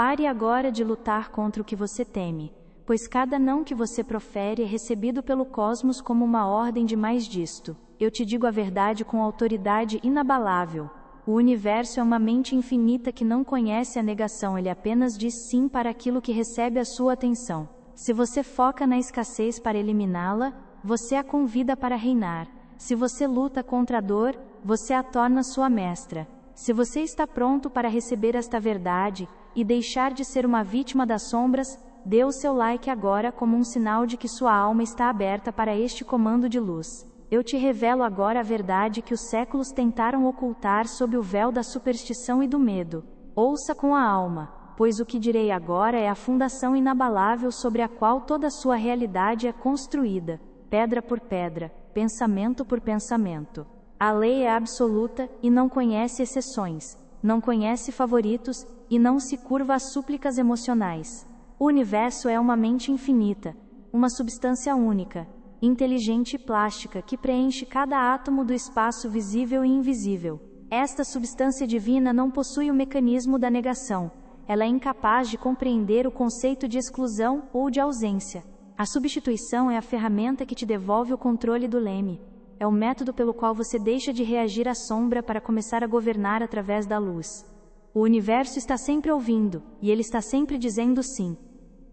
Pare agora de lutar contra o que você teme, pois cada não que você profere é recebido pelo cosmos como uma ordem de mais disto. Eu te digo a verdade com autoridade inabalável. O universo é uma mente infinita que não conhece a negação, ele apenas diz sim para aquilo que recebe a sua atenção. Se você foca na escassez para eliminá-la, você a convida para reinar. Se você luta contra a dor, você a torna sua mestra. Se você está pronto para receber esta verdade, e deixar de ser uma vítima das sombras, dê o seu like agora como um sinal de que sua alma está aberta para este comando de luz. Eu te revelo agora a verdade que os séculos tentaram ocultar sob o véu da superstição e do medo. Ouça com a alma, pois o que direi agora é a fundação inabalável sobre a qual toda a sua realidade é construída, pedra por pedra, pensamento por pensamento. A lei é absoluta e não conhece exceções, não conhece favoritos e não se curva às súplicas emocionais. O universo é uma mente infinita, uma substância única, inteligente e plástica que preenche cada átomo do espaço visível e invisível. Esta substância divina não possui o mecanismo da negação. Ela é incapaz de compreender o conceito de exclusão ou de ausência. A substituição é a ferramenta que te devolve o controle do leme. É o método pelo qual você deixa de reagir à sombra para começar a governar através da luz. O universo está sempre ouvindo, e ele está sempre dizendo sim.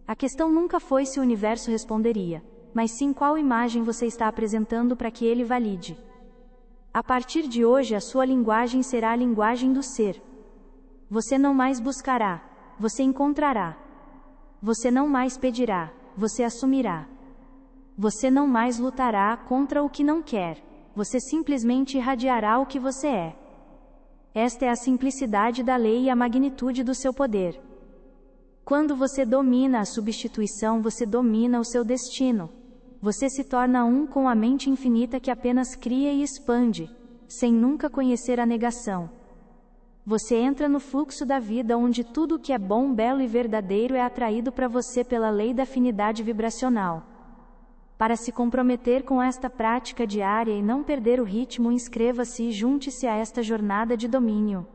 A questão nunca foi se o universo responderia, mas sim qual imagem você está apresentando para que ele valide. A partir de hoje a sua linguagem será a linguagem do ser. Você não mais buscará, você encontrará. Você não mais pedirá, você assumirá. Você não mais lutará contra o que não quer, você simplesmente irradiará o que você é. Esta é a simplicidade da lei e a magnitude do seu poder. Quando você domina a substituição, você domina o seu destino. Você se torna um com a mente infinita que apenas cria e expande, sem nunca conhecer a negação. Você entra no fluxo da vida onde tudo o que é bom, belo e verdadeiro é atraído para você pela lei da afinidade vibracional. Para se comprometer com esta prática diária e não perder o ritmo, inscreva-se e junte-se a esta jornada de domínio.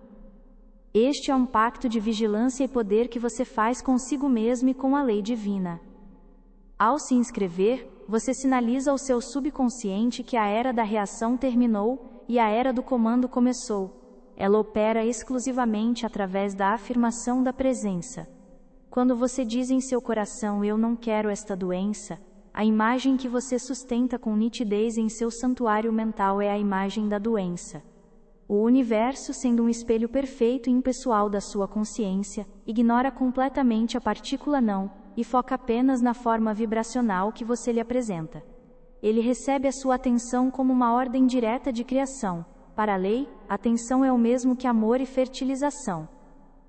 Este é um pacto de vigilância e poder que você faz consigo mesmo e com a lei divina. Ao se inscrever, você sinaliza ao seu subconsciente que a era da reação terminou e a era do comando começou. Ela opera exclusivamente através da afirmação da presença. Quando você diz em seu coração, eu não quero esta doença, a imagem que você sustenta com nitidez em seu santuário mental é a imagem da doença. O universo, sendo um espelho perfeito e impessoal da sua consciência, ignora completamente a partícula não, e foca apenas na forma vibracional que você lhe apresenta. Ele recebe a sua atenção como uma ordem direta de criação. Para a lei, atenção é o mesmo que amor e fertilização.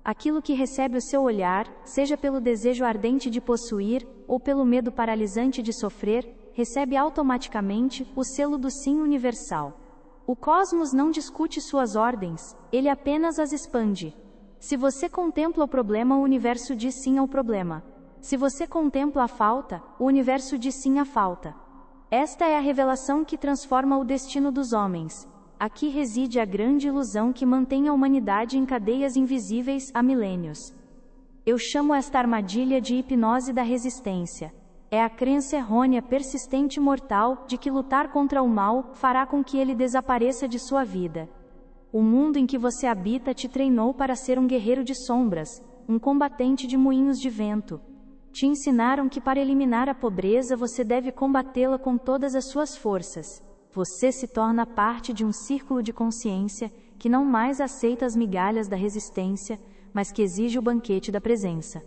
Aquilo que recebe o seu olhar, seja pelo desejo ardente de possuir, ou pelo medo paralisante de sofrer, recebe automaticamente o selo do sim universal. O cosmos não discute suas ordens, ele apenas as expande. Se você contempla o problema, o universo diz sim ao problema. Se você contempla a falta, o universo diz sim à falta. Esta é a revelação que transforma o destino dos homens. Aqui reside a grande ilusão que mantém a humanidade em cadeias invisíveis há milênios. Eu chamo esta armadilha de hipnose da resistência. É a crença errônea, persistente e mortal, de que lutar contra o mal fará com que ele desapareça de sua vida. O mundo em que você habita te treinou para ser um guerreiro de sombras, um combatente de moinhos de vento. Te ensinaram que para eliminar a pobreza você deve combatê-la com todas as suas forças. Você se torna parte de um círculo de consciência que não mais aceita as migalhas da resistência, mas que exige o banquete da presença.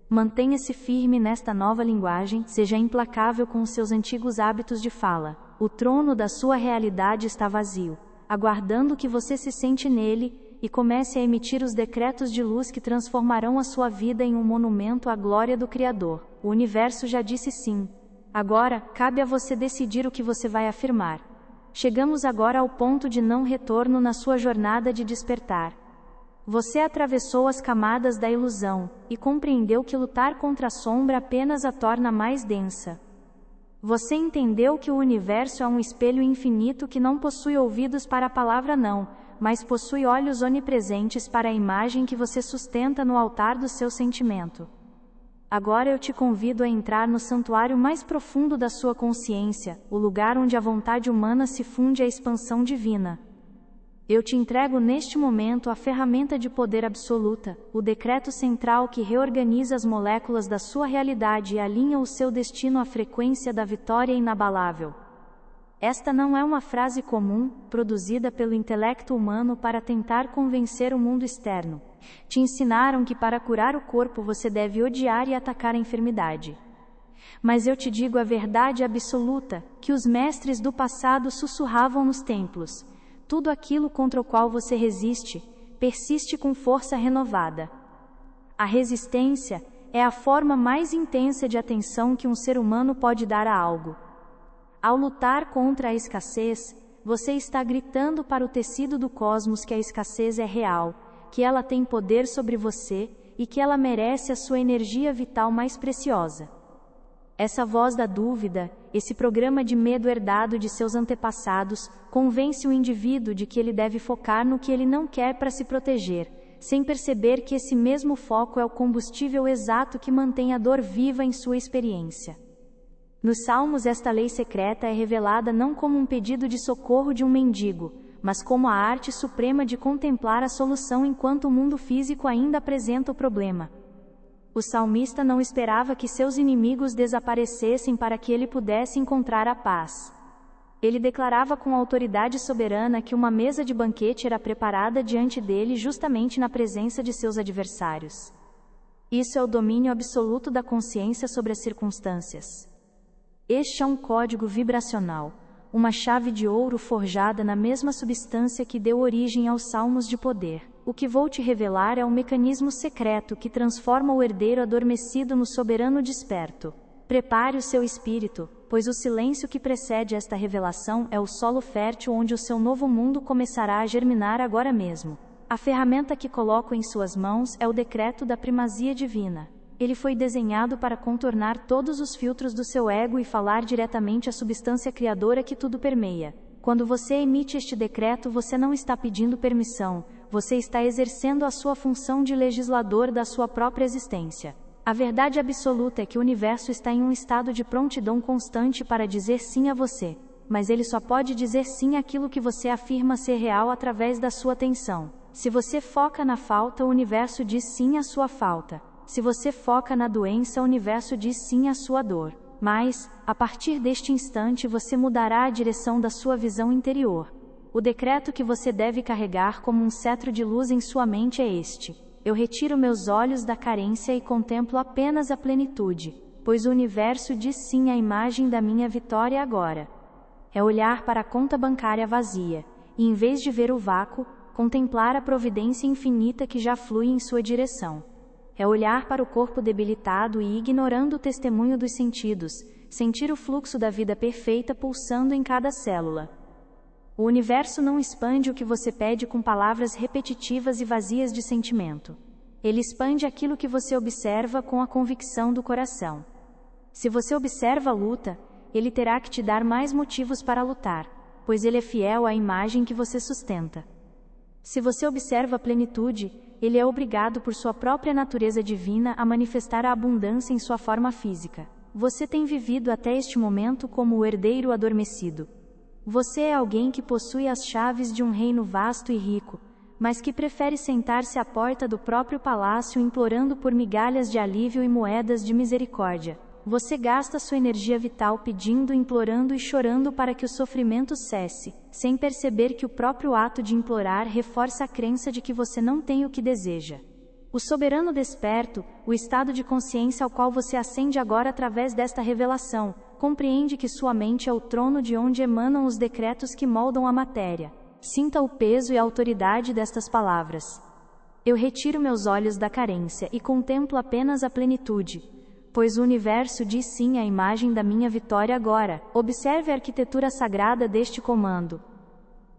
Mantenha-se firme nesta nova linguagem, seja implacável com os seus antigos hábitos de fala. O trono da sua realidade está vazio, aguardando que você se sente nele, e comece a emitir os decretos de luz que transformarão a sua vida em um monumento à glória do Criador. O universo já disse sim. Agora, cabe a você decidir o que você vai afirmar. Chegamos agora ao ponto de não retorno na sua jornada de despertar. Você atravessou as camadas da ilusão, e compreendeu que lutar contra a sombra apenas a torna mais densa. Você entendeu que o universo é um espelho infinito que não possui ouvidos para a palavra não, mas possui olhos onipresentes para a imagem que você sustenta no altar do seu sentimento. Agora eu te convido a entrar no santuário mais profundo da sua consciência, o lugar onde a vontade humana se funde à expansão divina. Eu te entrego neste momento a ferramenta de poder absoluta, o decreto central que reorganiza as moléculas da sua realidade e alinha o seu destino à frequência da vitória inabalável. Esta não é uma frase comum, produzida pelo intelecto humano para tentar convencer o mundo externo. Te ensinaram que para curar o corpo você deve odiar e atacar a enfermidade. Mas eu te digo a verdade absoluta, que os mestres do passado sussurravam nos templos. Tudo aquilo contra o qual você resiste, persiste com força renovada. A resistência é a forma mais intensa de atenção que um ser humano pode dar a algo. Ao lutar contra a escassez, você está gritando para o tecido do cosmos que a escassez é real, que ela tem poder sobre você e que ela merece a sua energia vital mais preciosa. Essa voz da dúvida, esse programa de medo herdado de seus antepassados, convence o indivíduo de que ele deve focar no que ele não quer para se proteger, sem perceber que esse mesmo foco é o combustível exato que mantém a dor viva em sua experiência. Nos Salmos, esta lei secreta é revelada não como um pedido de socorro de um mendigo, mas como a arte suprema de contemplar a solução enquanto o mundo físico ainda apresenta o problema. O salmista não esperava que seus inimigos desaparecessem para que ele pudesse encontrar a paz. Ele declarava com autoridade soberana que uma mesa de banquete era preparada diante dele justamente na presença de seus adversários. Isso é o domínio absoluto da consciência sobre as circunstâncias. Este é um código vibracional, uma chave de ouro forjada na mesma substância que deu origem aos salmos de poder. O que vou te revelar é um mecanismo secreto que transforma o herdeiro adormecido no soberano desperto. Prepare o seu espírito, pois o silêncio que precede esta revelação é o solo fértil onde o seu novo mundo começará a germinar agora mesmo. A ferramenta que coloco em suas mãos é o decreto da primazia divina. Ele foi desenhado para contornar todos os filtros do seu ego e falar diretamente à substância criadora que tudo permeia. Quando você emite este decreto, você não está pedindo permissão, você está exercendo a sua função de legislador da sua própria existência. A verdade absoluta é que o universo está em um estado de prontidão constante para dizer sim a você, mas ele só pode dizer sim àquilo que você afirma ser real através da sua atenção. Se você foca na falta, o universo diz sim à sua falta. Se você foca na doença, o universo diz sim à sua dor. Mas, a partir deste instante, você mudará a direção da sua visão interior. O decreto que você deve carregar como um cetro de luz em sua mente é este: eu retiro meus olhos da carência e contemplo apenas a plenitude, pois o universo diz sim à imagem da minha vitória agora. É olhar para a conta bancária vazia, e em vez de ver o vácuo, contemplar a providência infinita que já flui em sua direção. É olhar para o corpo debilitado e, ignorando o testemunho dos sentidos, sentir o fluxo da vida perfeita pulsando em cada célula. O universo não expande o que você pede com palavras repetitivas e vazias de sentimento. Ele expande aquilo que você observa com a convicção do coração. Se você observa a luta, ele terá que te dar mais motivos para lutar, pois ele é fiel à imagem que você sustenta. Se você observa a plenitude, ele é obrigado por sua própria natureza divina a manifestar a abundância em sua forma física. Você tem vivido até este momento como o herdeiro adormecido. Você é alguém que possui as chaves de um reino vasto e rico, mas que prefere sentar-se à porta do próprio palácio implorando por migalhas de alívio e moedas de misericórdia. Você gasta sua energia vital pedindo, implorando e chorando para que o sofrimento cesse, sem perceber que o próprio ato de implorar reforça a crença de que você não tem o que deseja. O soberano desperto, o estado de consciência ao qual você ascende agora através desta revelação, compreende que sua mente é o trono de onde emanam os decretos que moldam a matéria. Sinta o peso e a autoridade destas palavras. Eu retiro meus olhos da carência e contemplo apenas a plenitude, pois o universo diz sim à imagem da minha vitória agora. Observe a arquitetura sagrada deste comando.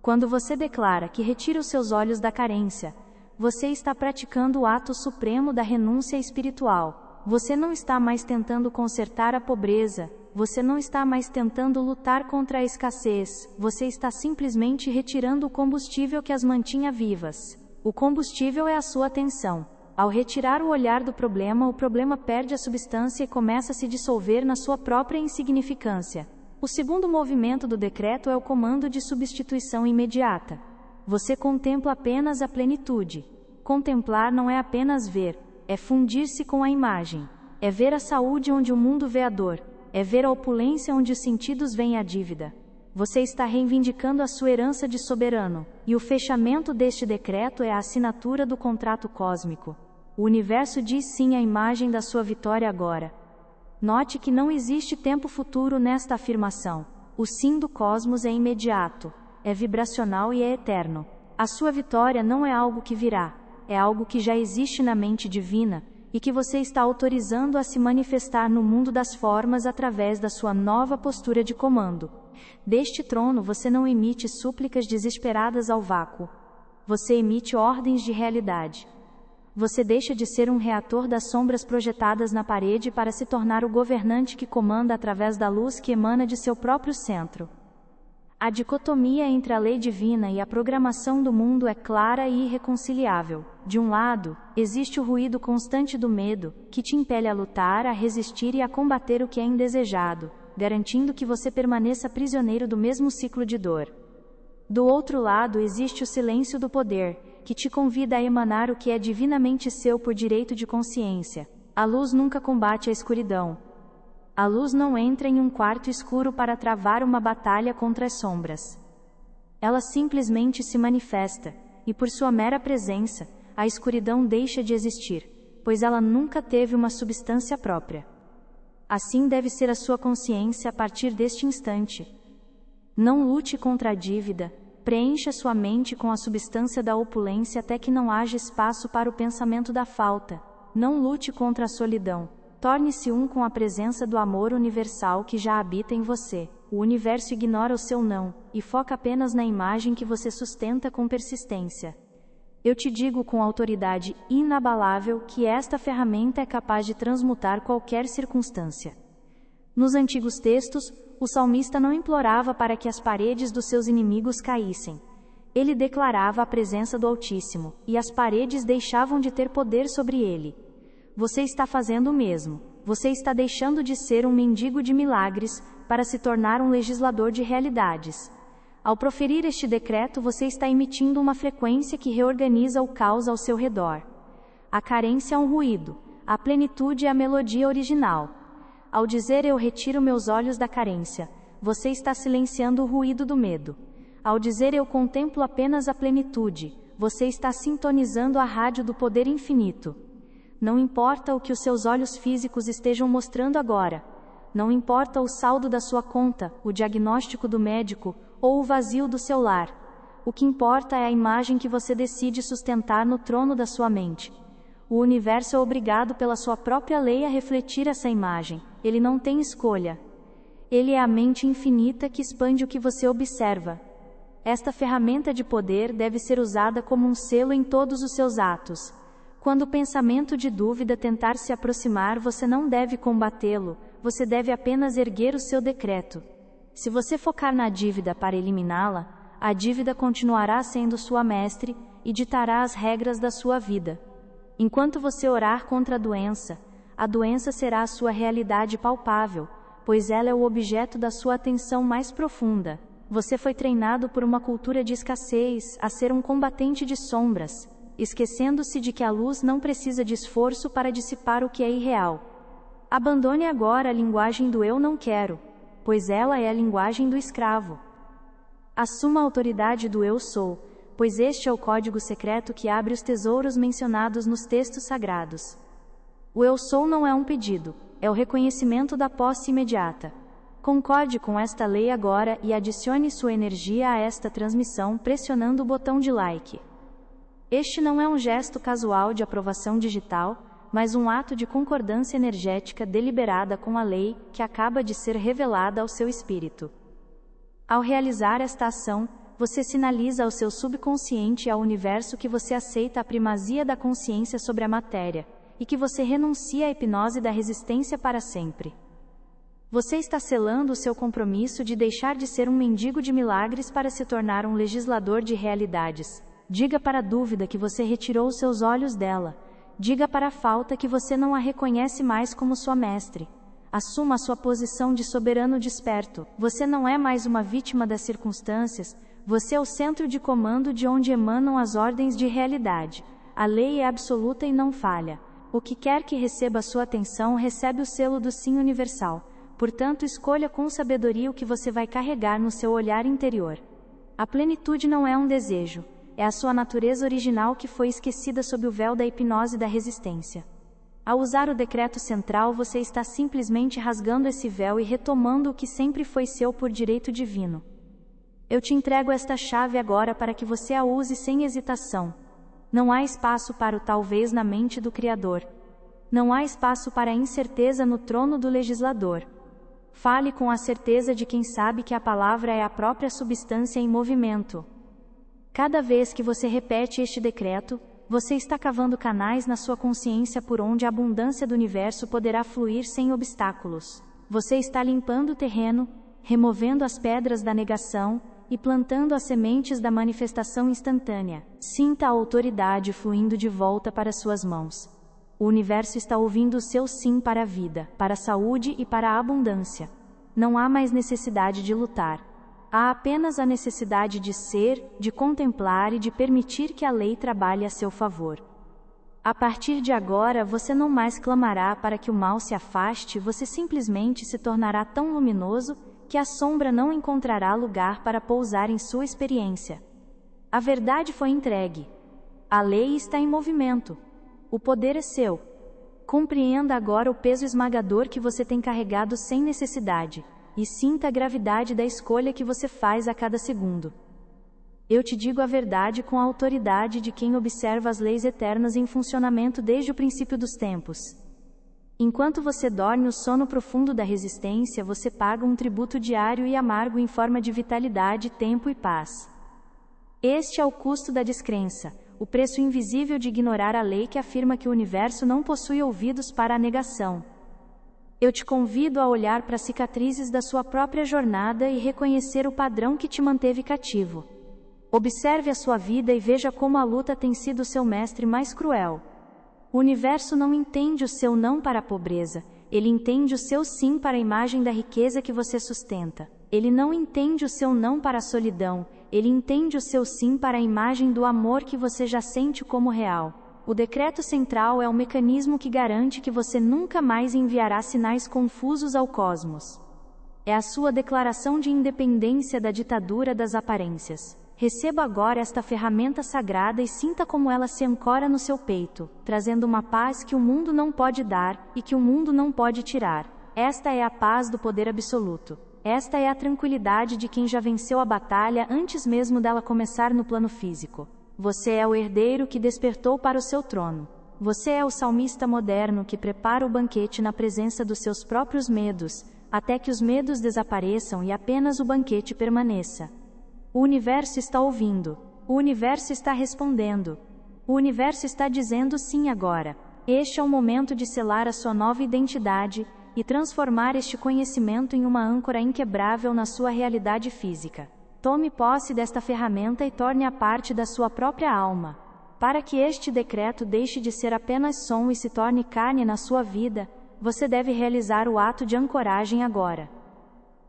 Quando você declara que retira os seus olhos da carência, você está praticando o ato supremo da renúncia espiritual. Você não está mais tentando consertar a pobreza, você não está mais tentando lutar contra a escassez, você está simplesmente retirando o combustível que as mantinha vivas. O combustível é a sua atenção. Ao retirar o olhar do problema, o problema perde a substância e começa a se dissolver na sua própria insignificância. O segundo movimento do decreto é o comando de substituição imediata. Você contempla apenas a plenitude. Contemplar não é apenas ver, é fundir-se com a imagem. É ver a saúde onde o mundo vê a dor. É ver a opulência onde os sentidos veem a dívida. Você está reivindicando a sua herança de soberano, e o fechamento deste decreto é a assinatura do contrato cósmico. O universo diz sim à imagem da sua vitória agora. Note que não existe tempo futuro nesta afirmação. O sim do cosmos é imediato, é vibracional e é eterno. A sua vitória não é algo que virá, é algo que já existe na mente divina, e que você está autorizando a se manifestar no mundo das formas através da sua nova postura de comando. Deste trono você não emite súplicas desesperadas ao vácuo. Você emite ordens de realidade. Você deixa de ser um reator das sombras projetadas na parede para se tornar o governante que comanda através da luz que emana de seu próprio centro. A dicotomia entre a lei divina e a programação do mundo é clara e irreconciliável. De um lado, existe o ruído constante do medo, que te impele a lutar, a resistir e a combater o que é indesejado, garantindo que você permaneça prisioneiro do mesmo ciclo de dor. Do outro lado existe o silêncio do poder, que te convida a emanar o que é divinamente seu por direito de consciência. A luz nunca combate a escuridão. A luz não entra em um quarto escuro para travar uma batalha contra as sombras. Ela simplesmente se manifesta, e por sua mera presença, a escuridão deixa de existir, pois ela nunca teve uma substância própria. Assim deve ser a sua consciência a partir deste instante. Não lute contra a dívida, preencha sua mente com a substância da opulência até que não haja espaço para o pensamento da falta. Não lute contra a solidão. Torne-se um com a presença do amor universal que já habita em você. O universo ignora o seu não, e foca apenas na imagem que você sustenta com persistência. Eu te digo com autoridade inabalável que esta ferramenta é capaz de transmutar qualquer circunstância. Nos antigos textos, o salmista não implorava para que as paredes dos seus inimigos caíssem. Ele declarava a presença do Altíssimo, e as paredes deixavam de ter poder sobre ele. Você está fazendo o mesmo. Você está deixando de ser um mendigo de milagres para se tornar um legislador de realidades. Ao proferir este decreto, você está emitindo uma frequência que reorganiza o caos ao seu redor. A carência é um ruído, a plenitude é a melodia original. Ao dizer eu retiro meus olhos da carência, você está silenciando o ruído do medo. Ao dizer eu contemplo apenas a plenitude, você está sintonizando a rádio do poder infinito. Não importa o que os seus olhos físicos estejam mostrando agora. Não importa o saldo da sua conta, o diagnóstico do médico, ou o vazio do seu lar. O que importa é a imagem que você decide sustentar no trono da sua mente. O universo é obrigado pela sua própria lei a refletir essa imagem. Ele não tem escolha. Ele é a mente infinita que expande o que você observa. Esta ferramenta de poder deve ser usada como um selo em todos os seus atos. Quando o pensamento de dúvida tentar se aproximar, você não deve combatê-lo, você deve apenas erguer o seu decreto. Se você focar na dívida para eliminá-la, a dívida continuará sendo sua mestre e ditará as regras da sua vida. Enquanto você orar contra a doença será a sua realidade palpável, pois ela é o objeto da sua atenção mais profunda. Você foi treinado por uma cultura de escassez a ser um combatente de sombras, esquecendo-se de que a luz não precisa de esforço para dissipar o que é irreal. Abandone agora a linguagem do eu não quero, pois ela é a linguagem do escravo. Assuma a autoridade do eu sou, pois este é o código secreto que abre os tesouros mencionados nos textos sagrados. O eu sou não é um pedido, é o reconhecimento da posse imediata. Concorde com esta lei agora e adicione sua energia a esta transmissão pressionando o botão de like. Este não é um gesto casual de aprovação digital, mas um ato de concordância energética deliberada com a lei que acaba de ser revelada ao seu espírito. Ao realizar esta ação, você sinaliza ao seu subconsciente e ao universo que você aceita a primazia da consciência sobre a matéria, e que você renuncia à hipnose da resistência para sempre. Você está selando o seu compromisso de deixar de ser um mendigo de milagres para se tornar um legislador de realidades. Diga para a dúvida que você retirou seus olhos dela. Diga para a falta que você não a reconhece mais como sua mestre. Assuma a sua posição de soberano desperto. Você não é mais uma vítima das circunstâncias, você é o centro de comando de onde emanam as ordens de realidade. A lei é absoluta e não falha. O que quer que receba sua atenção recebe o selo do Sim universal. Portanto, escolha com sabedoria o que você vai carregar no seu olhar interior. A plenitude não é um desejo, é a sua natureza original que foi esquecida sob o véu da hipnose da resistência. Ao usar o decreto central, você está simplesmente rasgando esse véu e retomando o que sempre foi seu por direito divino. Eu te entrego esta chave agora para que você a use sem hesitação. Não há espaço para o talvez na mente do Criador. Não há espaço para a incerteza no trono do legislador. Fale com a certeza de quem sabe que a palavra é a própria substância em movimento. Cada vez que você repete este decreto, você está cavando canais na sua consciência por onde a abundância do universo poderá fluir sem obstáculos. Você está limpando o terreno, removendo as pedras da negação e plantando as sementes da manifestação instantânea. Sinta a autoridade fluindo de volta para suas mãos. O universo está ouvindo o seu sim para a vida, para a saúde e para a abundância. Não há mais necessidade de lutar. Há apenas a necessidade de ser, de contemplar e de permitir que a lei trabalhe a seu favor. A partir de agora, você não mais clamará para que o mal se afaste, você simplesmente se tornará tão luminoso que a sombra não encontrará lugar para pousar em sua experiência. A verdade foi entregue. A lei está em movimento. O poder é seu. Compreenda agora o peso esmagador que você tem carregado sem necessidade, e sinta a gravidade da escolha que você faz a cada segundo. Eu te digo a verdade com a autoridade de quem observa as leis eternas em funcionamento desde o princípio dos tempos. Enquanto você dorme o sono profundo da resistência, você paga um tributo diário e amargo em forma de vitalidade, tempo e paz. Este é o custo da descrença, o preço invisível de ignorar a lei que afirma que o universo não possui ouvidos para a negação. Eu te convido a olhar para as cicatrizes da sua própria jornada e reconhecer o padrão que te manteve cativo. Observe a sua vida e veja como a luta tem sido seu mestre mais cruel. O universo não entende o seu não para a pobreza, ele entende o seu sim para a imagem da riqueza que você sustenta. Ele não entende o seu não para a solidão, ele entende o seu sim para a imagem do amor que você já sente como real. O decreto central é o mecanismo que garante que você nunca mais enviará sinais confusos ao cosmos. É a sua declaração de independência da ditadura das aparências. Receba agora esta ferramenta sagrada e sinta como ela se ancora no seu peito, trazendo uma paz que o mundo não pode dar e que o mundo não pode tirar. Esta é a paz do poder absoluto. Esta é a tranquilidade de quem já venceu a batalha antes mesmo dela começar no plano físico. Você é o herdeiro que despertou para o seu trono. Você é o salmista moderno que prepara o banquete na presença dos seus próprios medos, até que os medos desapareçam e apenas o banquete permaneça. O universo está ouvindo. O universo está respondendo. O universo está dizendo sim agora. Este é o momento de selar a sua nova identidade e transformar este conhecimento em uma âncora inquebrável na sua realidade física. Tome posse desta ferramenta e torne-a parte da sua própria alma. Para que este decreto deixe de ser apenas som e se torne carne na sua vida, você deve realizar o ato de ancoragem agora.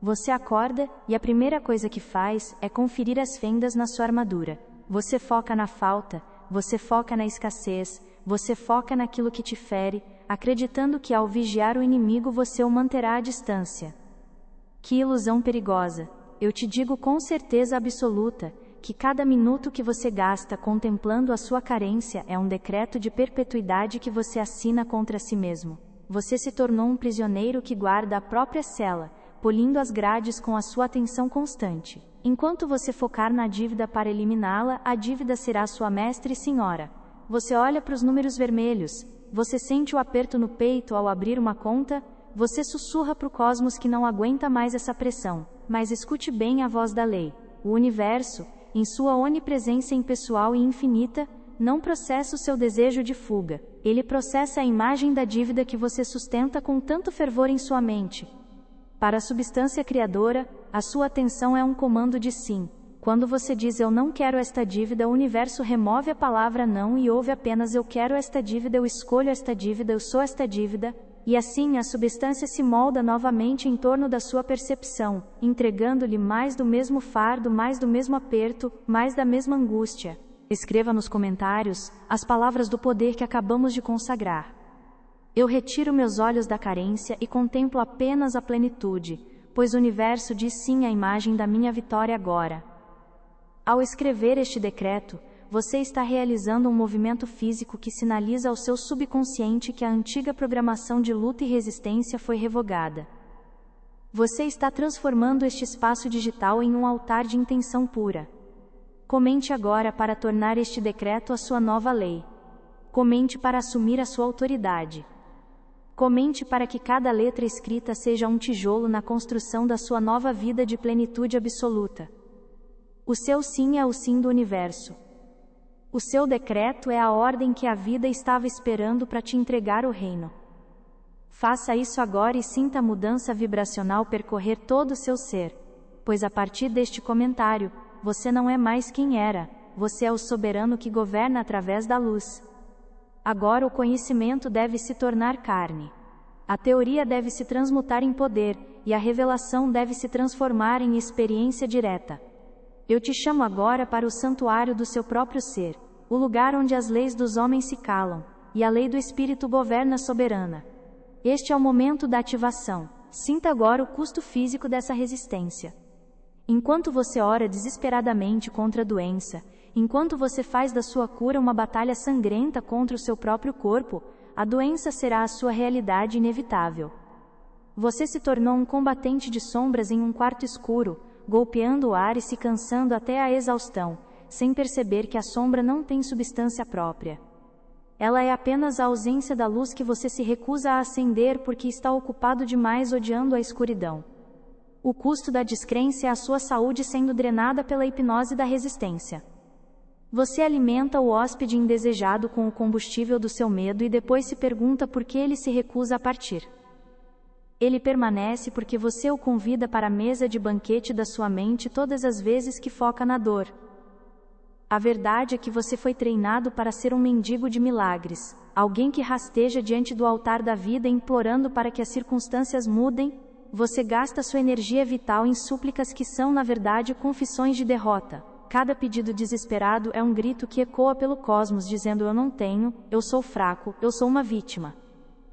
Você acorda, e a primeira coisa que faz é conferir as fendas na sua armadura. Você foca na falta, você foca na escassez, você foca naquilo que te fere, acreditando que ao vigiar o inimigo você o manterá à distância. Que ilusão perigosa! Eu te digo com certeza absoluta, que cada minuto que você gasta contemplando a sua carência é um decreto de perpetuidade que você assina contra si mesmo. Você se tornou um prisioneiro que guarda a própria cela, polindo as grades com a sua atenção constante. Enquanto você focar na dívida para eliminá-la, a dívida será sua mestre e senhora. Você olha para os números vermelhos, você sente o aperto no peito ao abrir uma conta, você sussurra para o cosmos que não aguenta mais essa pressão. Mas escute bem a voz da lei. O universo, em sua onipresença impessoal e infinita, não processa o seu desejo de fuga. Ele processa a imagem da dívida que você sustenta com tanto fervor em sua mente. Para a substância criadora, a sua atenção é um comando de sim. Quando você diz eu não quero esta dívida, o universo remove a palavra não e ouve apenas eu quero esta dívida, eu escolho esta dívida, eu sou esta dívida, e assim a substância se molda novamente em torno da sua percepção, entregando-lhe mais do mesmo fardo, mais do mesmo aperto, mais da mesma angústia. Escreva nos comentários as palavras do poder que acabamos de consagrar. Eu retiro meus olhos da carência e contemplo apenas a plenitude, pois o universo diz sim à imagem da minha vitória agora. Ao escrever este decreto, você está realizando um movimento físico que sinaliza ao seu subconsciente que a antiga programação de luta e resistência foi revogada. Você está transformando este espaço digital em um altar de intenção pura. Comente agora para tornar este decreto a sua nova lei. Comente para assumir a sua autoridade. Comente para que cada letra escrita seja um tijolo na construção da sua nova vida de plenitude absoluta. O seu sim é o sim do universo. O seu decreto é a ordem que a vida estava esperando para te entregar o reino. Faça isso agora e sinta a mudança vibracional percorrer todo o seu ser, pois a partir deste comentário, você não é mais quem era, você é o soberano que governa através da luz. Agora o conhecimento deve se tornar carne. A teoria deve se transmutar em poder, e a revelação deve se transformar em experiência direta. Eu te chamo agora para o santuário do seu próprio ser, o lugar onde as leis dos homens se calam, e a lei do Espírito governa soberana. Este é o momento da ativação. Sinta agora o custo físico dessa resistência. Enquanto você ora desesperadamente contra a doença, enquanto você faz da sua cura uma batalha sangrenta contra o seu próprio corpo, a doença será a sua realidade inevitável. Você se tornou um combatente de sombras em um quarto escuro, golpeando o ar e se cansando até a exaustão, sem perceber que a sombra não tem substância própria. Ela é apenas a ausência da luz que você se recusa a acender porque está ocupado demais odiando a escuridão. O custo da descrença é a sua saúde sendo drenada pela hipnose da resistência. Você alimenta o hóspede indesejado com o combustível do seu medo e depois se pergunta por que ele se recusa a partir. Ele permanece porque você o convida para a mesa de banquete da sua mente todas as vezes que foca na dor. A verdade é que você foi treinado para ser um mendigo de milagres, alguém que rasteja diante do altar da vida implorando para que as circunstâncias mudem. Você gasta sua energia vital em súplicas que são, na verdade, confissões de derrota. Cada pedido desesperado é um grito que ecoa pelo cosmos dizendo eu não tenho, eu sou fraco, eu sou uma vítima.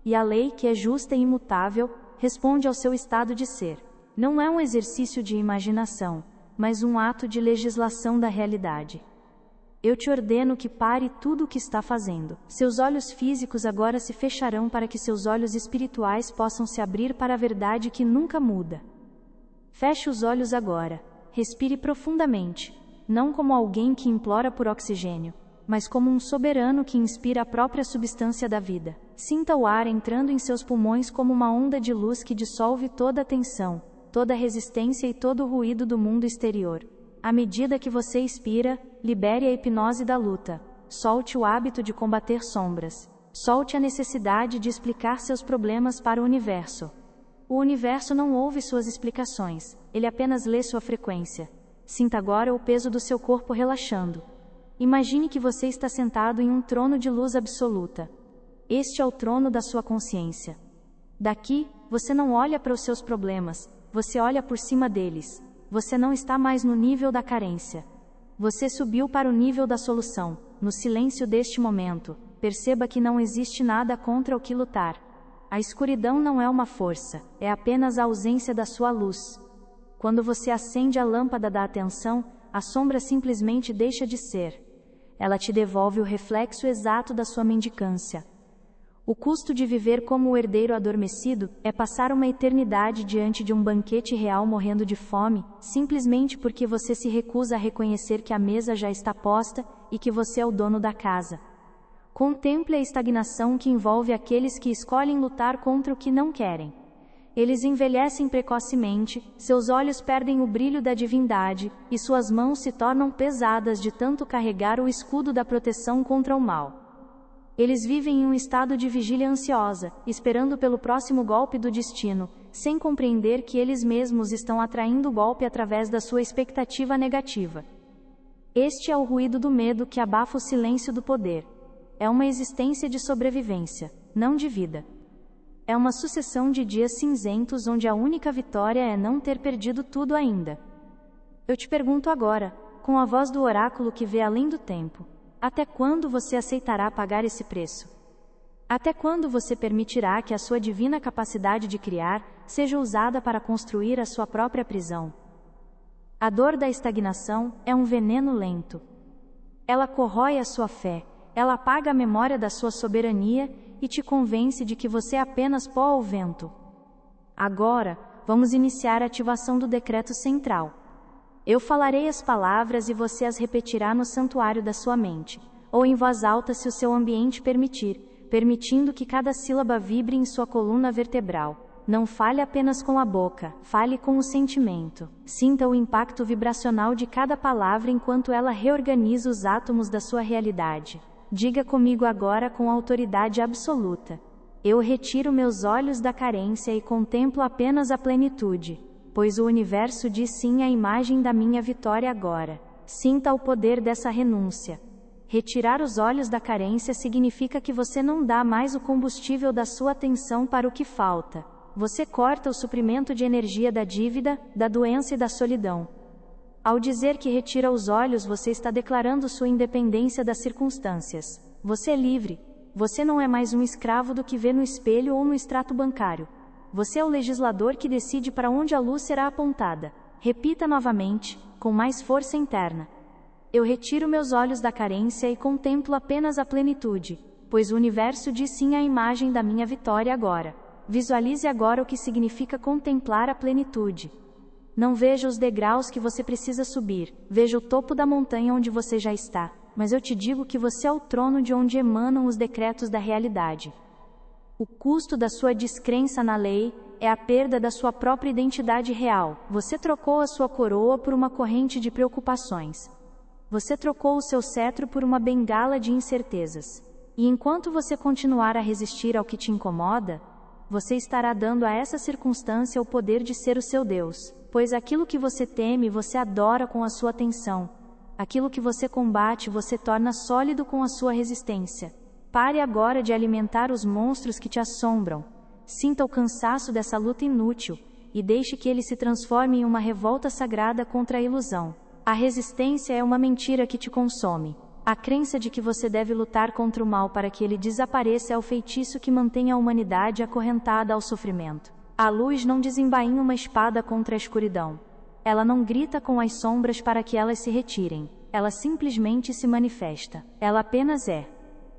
E a lei, que é justa e imutável, responde ao seu estado de ser. Não é um exercício de imaginação, mas um ato de legislação da realidade. Eu te ordeno que pare tudo o que está fazendo. Seus olhos físicos agora se fecharão para que seus olhos espirituais possam se abrir para a verdade que nunca muda. Feche os olhos agora. Respire profundamente, não como alguém que implora por oxigênio, mas como um soberano que inspira a própria substância da vida. Sinta o ar entrando em seus pulmões como uma onda de luz que dissolve toda a tensão, toda a resistência e todo o ruído do mundo exterior. À medida que você expira, libere a hipnose da luta. Solte o hábito de combater sombras. Solte a necessidade de explicar seus problemas para o universo. O universo não ouve suas explicações, ele apenas lê sua frequência. Sinta agora o peso do seu corpo relaxando. Imagine que você está sentado em um trono de luz absoluta. Este é o trono da sua consciência. Daqui, você não olha para os seus problemas, você olha por cima deles. Você não está mais no nível da carência. Você subiu para o nível da solução. No silêncio deste momento, perceba que não existe nada contra o que lutar. A escuridão não é uma força, é apenas a ausência da sua luz. Quando você acende a lâmpada da atenção, a sombra simplesmente deixa de ser. Ela te devolve o reflexo exato da sua mendicância. O custo de viver como o herdeiro adormecido é passar uma eternidade diante de um banquete real morrendo de fome, simplesmente porque você se recusa a reconhecer que a mesa já está posta e que você é o dono da casa. Contemple a estagnação que envolve aqueles que escolhem lutar contra o que não querem. Eles envelhecem precocemente, seus olhos perdem o brilho da divindade, e suas mãos se tornam pesadas de tanto carregar o escudo da proteção contra o mal. Eles vivem em um estado de vigília ansiosa, esperando pelo próximo golpe do destino, sem compreender que eles mesmos estão atraindo o golpe através da sua expectativa negativa. Este é o ruído do medo que abafa o silêncio do poder. É uma existência de sobrevivência, não de vida. É uma sucessão de dias cinzentos onde a única vitória é não ter perdido tudo ainda. Eu te pergunto agora, com a voz do oráculo que vê além do tempo, até quando você aceitará pagar esse preço? Até quando você permitirá que a sua divina capacidade de criar seja usada para construir a sua própria prisão? A dor da estagnação é um veneno lento. Ela corrói a sua fé, ela apaga a memória da sua soberania e te convence de que você é apenas pó ao vento. Agora, vamos iniciar a ativação do decreto central. Eu falarei as palavras e você as repetirá no santuário da sua mente, ou em voz alta se o seu ambiente permitir, permitindo que cada sílaba vibre em sua coluna vertebral. Não fale apenas com a boca, fale com o sentimento. Sinta o impacto vibracional de cada palavra enquanto ela reorganiza os átomos da sua realidade. Diga comigo agora com autoridade absoluta. Eu retiro meus olhos da carência e contemplo apenas a plenitude, pois o universo diz sim à imagem da minha vitória agora. Sinta o poder dessa renúncia. Retirar os olhos da carência significa que você não dá mais o combustível da sua atenção para o que falta. Você corta o suprimento de energia da dívida, da doença e da solidão. Ao dizer que retira os olhos, você está declarando sua independência das circunstâncias. Você é livre. Você não é mais um escravo do que vê no espelho ou no extrato bancário. Você é o legislador que decide para onde a luz será apontada. Repita novamente, com mais força interna. Eu retiro meus olhos da carência e contemplo apenas a plenitude, pois o universo diz sim à imagem da minha vitória agora. Visualize agora o que significa contemplar a plenitude. Não veja os degraus que você precisa subir, veja o topo da montanha onde você já está, mas eu te digo que você é o trono de onde emanam os decretos da realidade. O custo da sua descrença na lei é a perda da sua própria identidade real. Você trocou a sua coroa por uma corrente de preocupações. Você trocou o seu cetro por uma bengala de incertezas. E enquanto você continuar a resistir ao que te incomoda, você estará dando a essa circunstância o poder de ser o seu Deus, pois aquilo que você teme, você adora com a sua atenção. Aquilo que você combate, você torna sólido com a sua resistência. Pare agora de alimentar os monstros que te assombram. Sinta o cansaço dessa luta inútil, e deixe que ele se transforme em uma revolta sagrada contra a ilusão. A resistência é uma mentira que te consome. A crença de que você deve lutar contra o mal para que ele desapareça é o feitiço que mantém a humanidade acorrentada ao sofrimento. A luz não desembainha uma espada contra a escuridão. Ela não grita com as sombras para que elas se retirem. Ela simplesmente se manifesta. Ela apenas é.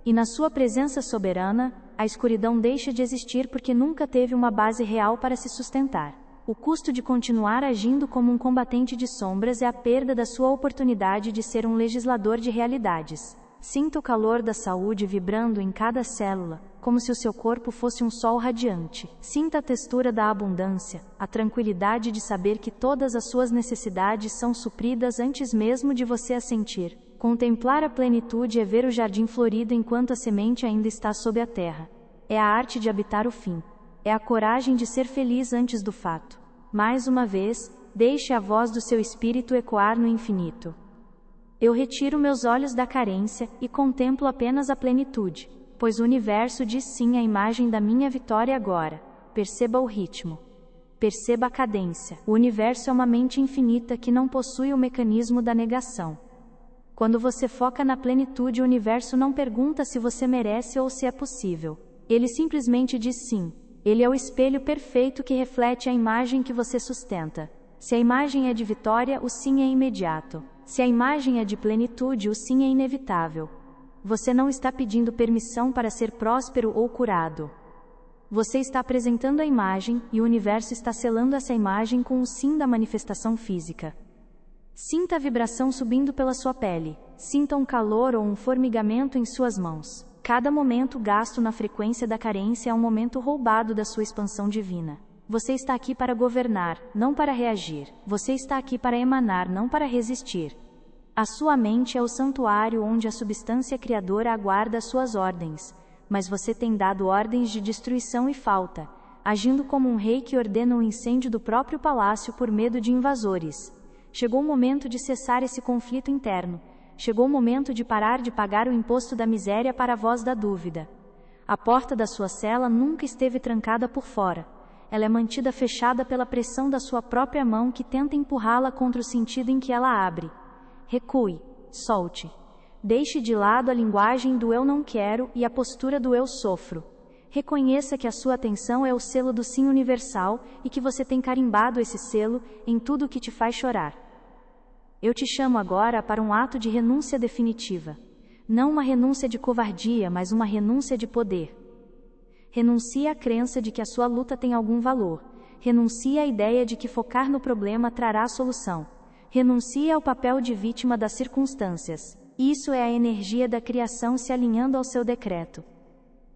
E na sua presença soberana, a escuridão deixa de existir porque nunca teve uma base real para se sustentar. O custo de continuar agindo como um combatente de sombras é a perda da sua oportunidade de ser um legislador de realidades. Sinta o calor da saúde vibrando em cada célula, como se o seu corpo fosse um sol radiante. Sinta a textura da abundância, a tranquilidade de saber que todas as suas necessidades são supridas antes mesmo de você as sentir. Contemplar a plenitude é ver o jardim florido enquanto a semente ainda está sob a terra. É a arte de habitar o fim. É a coragem de ser feliz antes do fato. Mais uma vez, deixe a voz do seu espírito ecoar no infinito. Eu retiro meus olhos da carência e contemplo apenas a plenitude, pois o universo diz sim à imagem da minha vitória agora. Perceba o ritmo. Perceba a cadência. O universo é uma mente infinita que não possui o mecanismo da negação. Quando você foca na plenitude, o universo não pergunta se você merece ou se é possível. Ele simplesmente diz sim. Ele é o espelho perfeito que reflete a imagem que você sustenta. Se a imagem é de vitória, o sim é imediato. Se a imagem é de plenitude, o sim é inevitável. Você não está pedindo permissão para ser próspero ou curado. Você está apresentando a imagem, e o universo está selando essa imagem com o sim da manifestação física. Sinta a vibração subindo pela sua pele. Sinta um calor ou um formigamento em suas mãos. Cada momento gasto na frequência da carência é um momento roubado da sua expansão divina. Você está aqui para governar, não para reagir. Você está aqui para emanar, não para resistir. A sua mente é o santuário onde a substância criadora aguarda as suas ordens, mas você tem dado ordens de destruição e falta, agindo como um rei que ordena o incêndio do próprio palácio por medo de invasores. Chegou o momento de cessar esse conflito interno. Chegou o momento de parar de pagar o imposto da miséria para a voz da dúvida. A porta da sua cela nunca esteve trancada por fora. Ela é mantida fechada pela pressão da sua própria mão que tenta empurrá-la contra o sentido em que ela abre. Recue, solte. Deixe de lado a linguagem do eu não quero e a postura do eu sofro. Reconheça que a sua atenção é o selo do sim universal e que você tem carimbado esse selo em tudo o que te faz chorar. Eu te chamo agora para um ato de renúncia definitiva. Não uma renúncia de covardia, mas uma renúncia de poder. Renuncie à crença de que a sua luta tem algum valor. Renuncie à ideia de que focar no problema trará a solução. Renuncie ao papel de vítima das circunstâncias. Isso é a energia da criação se alinhando ao seu decreto.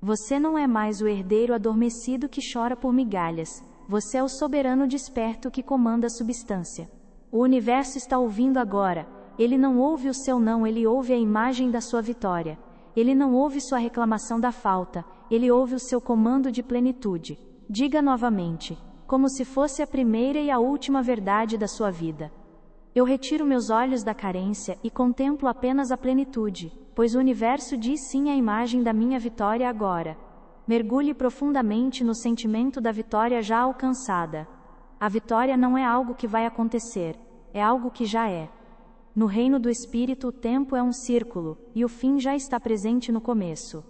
Você não é mais o herdeiro adormecido que chora por migalhas. Você é o soberano desperto que comanda a substância. O universo está ouvindo agora. Ele não ouve o seu não, ele ouve a imagem da sua vitória. Ele não ouve sua reclamação da falta, ele ouve o seu comando de plenitude. Diga novamente, como se fosse a primeira e a última verdade da sua vida. Eu retiro meus olhos da carência e contemplo apenas a plenitude, pois o universo diz sim à imagem da minha vitória agora. Mergulhe profundamente no sentimento da vitória já alcançada. A vitória não é algo que vai acontecer, é algo que já é. No reino do Espírito o tempo é um círculo, e o fim já está presente no começo.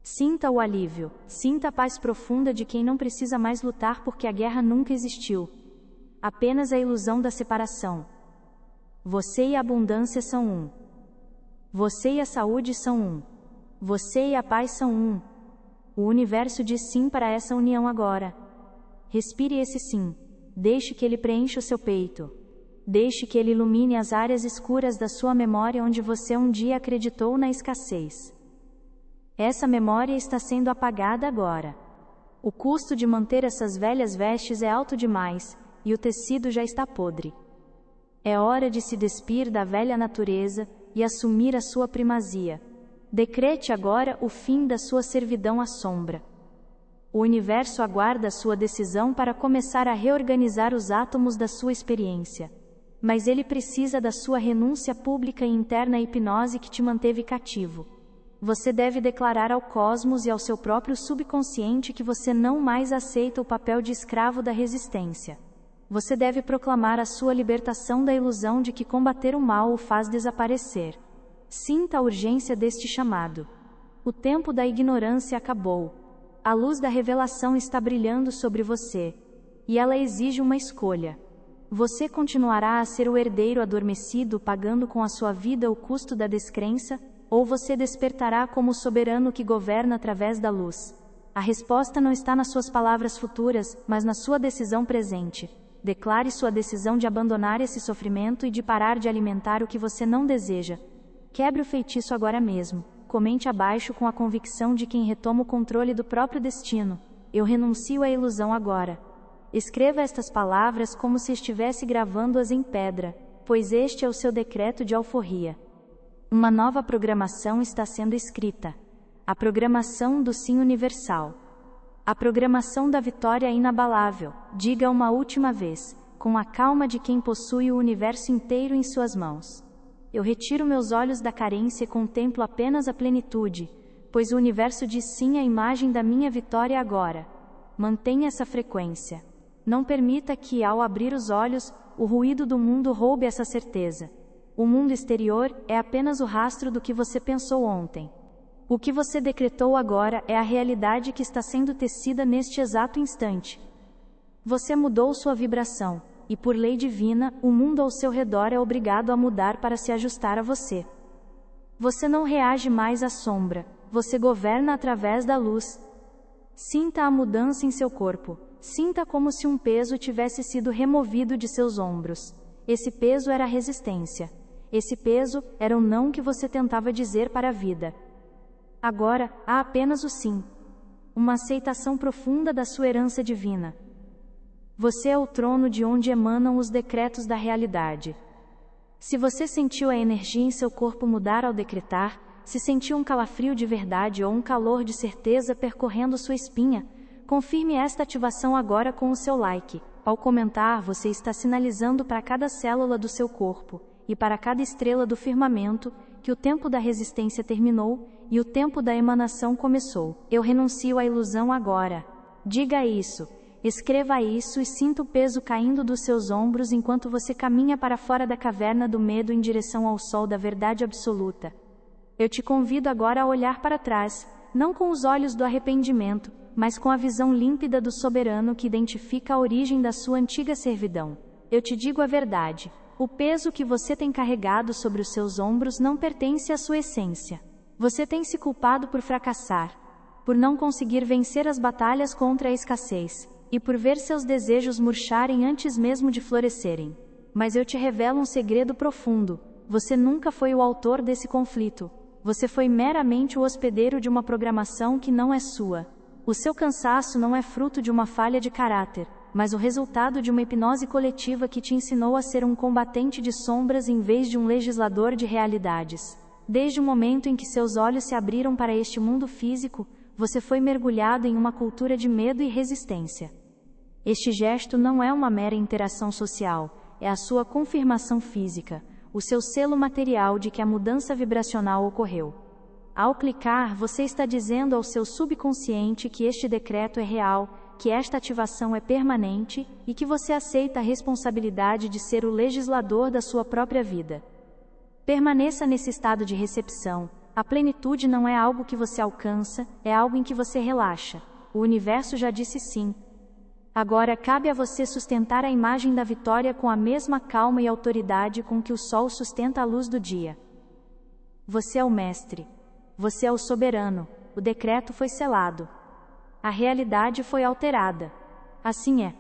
Sinta o alívio, sinta a paz profunda de quem não precisa mais lutar porque a guerra nunca existiu. Apenas a ilusão da separação. Você e a abundância são um. Você e a saúde são um. Você e a paz são um. O universo diz sim para essa união agora. Respire esse sim. Deixe que ele preencha o seu peito. Deixe que ele ilumine as áreas escuras da sua memória onde você um dia acreditou na escassez. Essa memória está sendo apagada agora. O custo de manter essas velhas vestes é alto demais, e o tecido já está podre. É hora de se despir da velha natureza e assumir a sua primazia. Decrete agora o fim da sua servidão à sombra. O universo aguarda a sua decisão para começar a reorganizar os átomos da sua experiência. Mas ele precisa da sua renúncia pública e interna à hipnose que te manteve cativo. Você deve declarar ao cosmos e ao seu próprio subconsciente que você não mais aceita o papel de escravo da resistência. Você deve proclamar a sua libertação da ilusão de que combater o mal o faz desaparecer. Sinta a urgência deste chamado. O tempo da ignorância acabou. A luz da revelação está brilhando sobre você. E ela exige uma escolha. Você continuará a ser o herdeiro adormecido pagando com a sua vida o custo da descrença, ou você despertará como o soberano que governa através da luz? A resposta não está nas suas palavras futuras, mas na sua decisão presente. Declare sua decisão de abandonar esse sofrimento e de parar de alimentar o que você não deseja. Quebre o feitiço agora mesmo. Comente abaixo com a convicção de quem retoma o controle do próprio destino. Eu renuncio à ilusão agora. Escreva estas palavras como se estivesse gravando-as em pedra, pois este é o seu decreto de alforria. Uma nova programação está sendo escrita. A programação do sim universal. A programação da vitória inabalável. Diga uma última vez, com a calma de quem possui o universo inteiro em suas mãos. Eu retiro meus olhos da carência e contemplo apenas a plenitude, pois o universo diz sim à imagem da minha vitória agora. Mantenha essa frequência. Não permita que, ao abrir os olhos, o ruído do mundo roube essa certeza. O mundo exterior é apenas o rastro do que você pensou ontem. O que você decretou agora é a realidade que está sendo tecida neste exato instante. Você mudou sua vibração, e por lei divina, o mundo ao seu redor é obrigado a mudar para se ajustar a você. Você não reage mais à sombra, você governa através da luz. Sinta a mudança em seu corpo. Sinta como se um peso tivesse sido removido de seus ombros. Esse peso era a resistência. Esse peso era o não que você tentava dizer para a vida. Agora, há apenas o sim. Uma aceitação profunda da sua herança divina. Você é o trono de onde emanam os decretos da realidade. Se você sentiu a energia em seu corpo mudar ao decretar, se sentiu um calafrio de verdade ou um calor de certeza percorrendo sua espinha, confirme esta ativação agora com o seu like. Ao comentar, você está sinalizando para cada célula do seu corpo, e para cada estrela do firmamento, que o tempo da resistência terminou, e o tempo da emanação começou. Eu renuncio à ilusão agora. Diga isso. Escreva isso e sinta o peso caindo dos seus ombros enquanto você caminha para fora da caverna do medo em direção ao sol da verdade absoluta. Eu te convido agora a olhar para trás, não com os olhos do arrependimento, mas com a visão límpida do soberano que identifica a origem da sua antiga servidão. Eu te digo a verdade. O peso que você tem carregado sobre os seus ombros não pertence à sua essência. Você tem se culpado por fracassar, por não conseguir vencer as batalhas contra a escassez, e por ver seus desejos murcharem antes mesmo de florescerem. Mas eu te revelo um segredo profundo. Você nunca foi o autor desse conflito. Você foi meramente o hospedeiro de uma programação que não é sua. O seu cansaço não é fruto de uma falha de caráter, mas o resultado de uma hipnose coletiva que te ensinou a ser um combatente de sombras em vez de um legislador de realidades. Desde o momento em que seus olhos se abriram para este mundo físico, você foi mergulhado em uma cultura de medo e resistência. Este gesto não é uma mera interação social, é a sua confirmação física, o seu selo material de que a mudança vibracional ocorreu. Ao clicar, você está dizendo ao seu subconsciente que este decreto é real, que esta ativação é permanente e que você aceita a responsabilidade de ser o legislador da sua própria vida. Permaneça nesse estado de recepção. A plenitude não é algo que você alcança, é algo em que você relaxa. O universo já disse sim. Agora cabe a você sustentar a imagem da vitória com a mesma calma e autoridade com que o sol sustenta a luz do dia. Você é o mestre. Você é o soberano. O decreto foi selado. A realidade foi alterada. Assim é,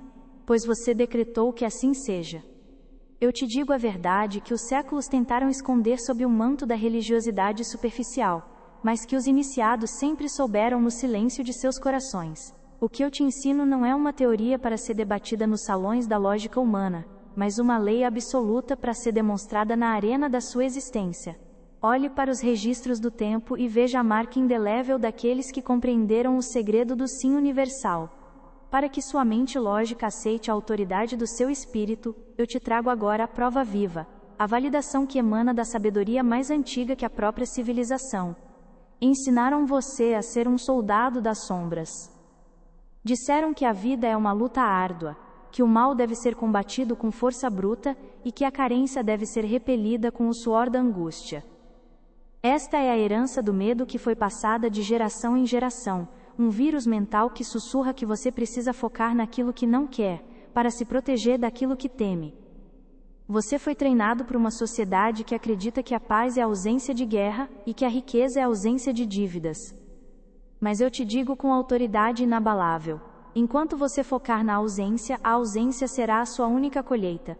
pois você decretou que assim seja. Eu te digo a verdade que os séculos tentaram esconder sob o manto da religiosidade superficial, mas que os iniciados sempre souberam no silêncio de seus corações. O que eu te ensino não é uma teoria para ser debatida nos salões da lógica humana, mas uma lei absoluta para ser demonstrada na arena da sua existência. Olhe para os registros do tempo e veja a marca indelével daqueles que compreenderam o segredo do sim universal. Para que sua mente lógica aceite a autoridade do seu espírito, eu te trago agora a prova viva, a validação que emana da sabedoria mais antiga que a própria civilização. Ensinaram você a ser um soldado das sombras. Disseram que a vida é uma luta árdua, que o mal deve ser combatido com força bruta e que a carência deve ser repelida com o suor da angústia. Esta é a herança do medo que foi passada de geração em geração, um vírus mental que sussurra que você precisa focar naquilo que não quer, para se proteger daquilo que teme. Você foi treinado por uma sociedade que acredita que a paz é a ausência de guerra e que a riqueza é a ausência de dívidas. Mas eu te digo com autoridade inabalável: enquanto você focar na ausência, a ausência será a sua única colheita.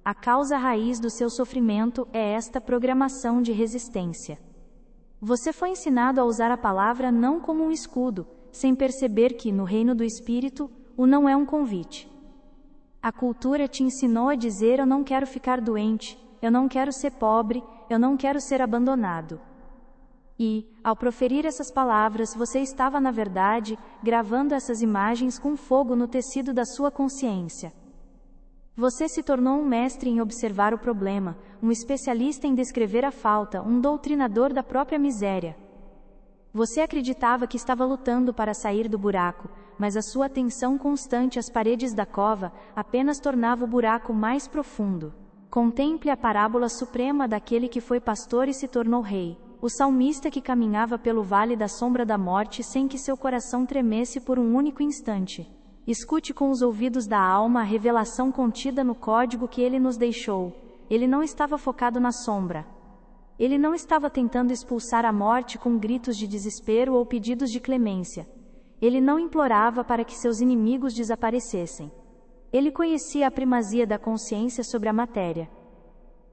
A causa raiz do seu sofrimento é esta programação de resistência. Você foi ensinado a usar a palavra não como um escudo, sem perceber que, no reino do espírito, o não é um convite. A cultura te ensinou a dizer: eu não quero ficar doente, eu não quero ser pobre, eu não quero ser abandonado. E, ao proferir essas palavras, você estava, na verdade, gravando essas imagens com fogo no tecido da sua consciência. Você se tornou um mestre em observar o problema, um especialista em descrever a falta, um doutrinador da própria miséria. Você acreditava que estava lutando para sair do buraco, mas a sua atenção constante às paredes da cova apenas tornava o buraco mais profundo. Contemple a parábola suprema daquele que foi pastor e se tornou rei. O salmista que caminhava pelo vale da sombra da morte sem que seu coração tremesse por um único instante. Escute com os ouvidos da alma a revelação contida no código que ele nos deixou. Ele não estava focado na sombra. Ele não estava tentando expulsar a morte com gritos de desespero ou pedidos de clemência. Ele não implorava para que seus inimigos desaparecessem. Ele conhecia a primazia da consciência sobre a matéria.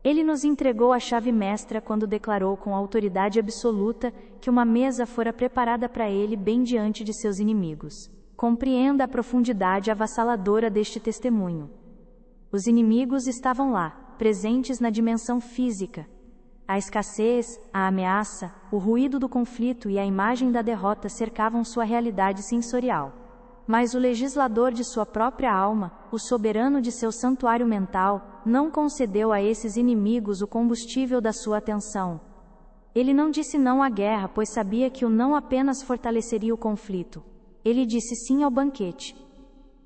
Ele nos entregou a chave mestra quando declarou com autoridade absoluta que uma mesa fora preparada para ele bem diante de seus inimigos. Compreenda a profundidade avassaladora deste testemunho. Os inimigos estavam lá. presentes na dimensão física. A escassez, a ameaça, o ruído do conflito e a imagem da derrota cercavam sua realidade sensorial. Mas o legislador de sua própria alma, o soberano de seu santuário mental, não concedeu a esses inimigos o combustível da sua atenção. Ele não disse não à guerra, pois sabia que o não apenas fortaleceria o conflito. Ele disse sim ao banquete.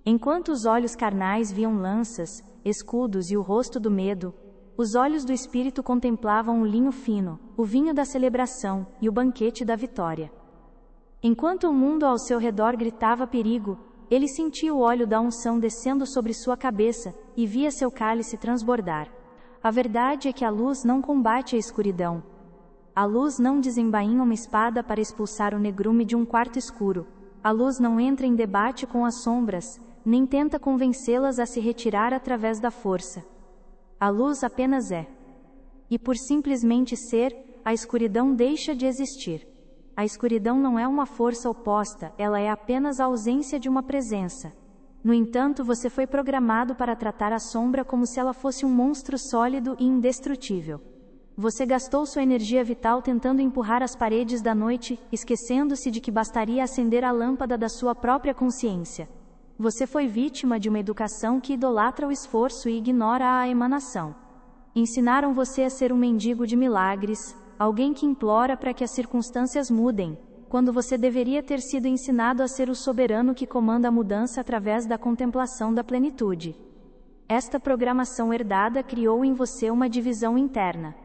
Enquanto os olhos carnais viam lanças, escudos e o rosto do medo, os olhos do espírito contemplavam o linho fino, o vinho da celebração e o banquete da vitória. Enquanto o mundo ao seu redor gritava perigo, ele sentia o óleo da unção descendo sobre sua cabeça e via seu cálice transbordar. A verdade é que a luz não combate a escuridão. A luz não desembainha uma espada para expulsar o negrume de um quarto escuro. A luz não entra em debate com as sombras, nem tenta convencê-las a se retirar através da força. A luz apenas é. E por simplesmente ser, a escuridão deixa de existir. A escuridão não é uma força oposta, ela é apenas a ausência de uma presença. No entanto, você foi programado para tratar a sombra como se ela fosse um monstro sólido e indestrutível. Você gastou sua energia vital tentando empurrar as paredes da noite, esquecendo-se de que bastaria acender a lâmpada da sua própria consciência. Você foi vítima de uma educação que idolatra o esforço e ignora a emanação. Ensinaram você a ser um mendigo de milagres, alguém que implora para que as circunstâncias mudem, quando você deveria ter sido ensinado a ser o soberano que comanda a mudança através da contemplação da plenitude. Esta programação herdada criou em você uma divisão interna.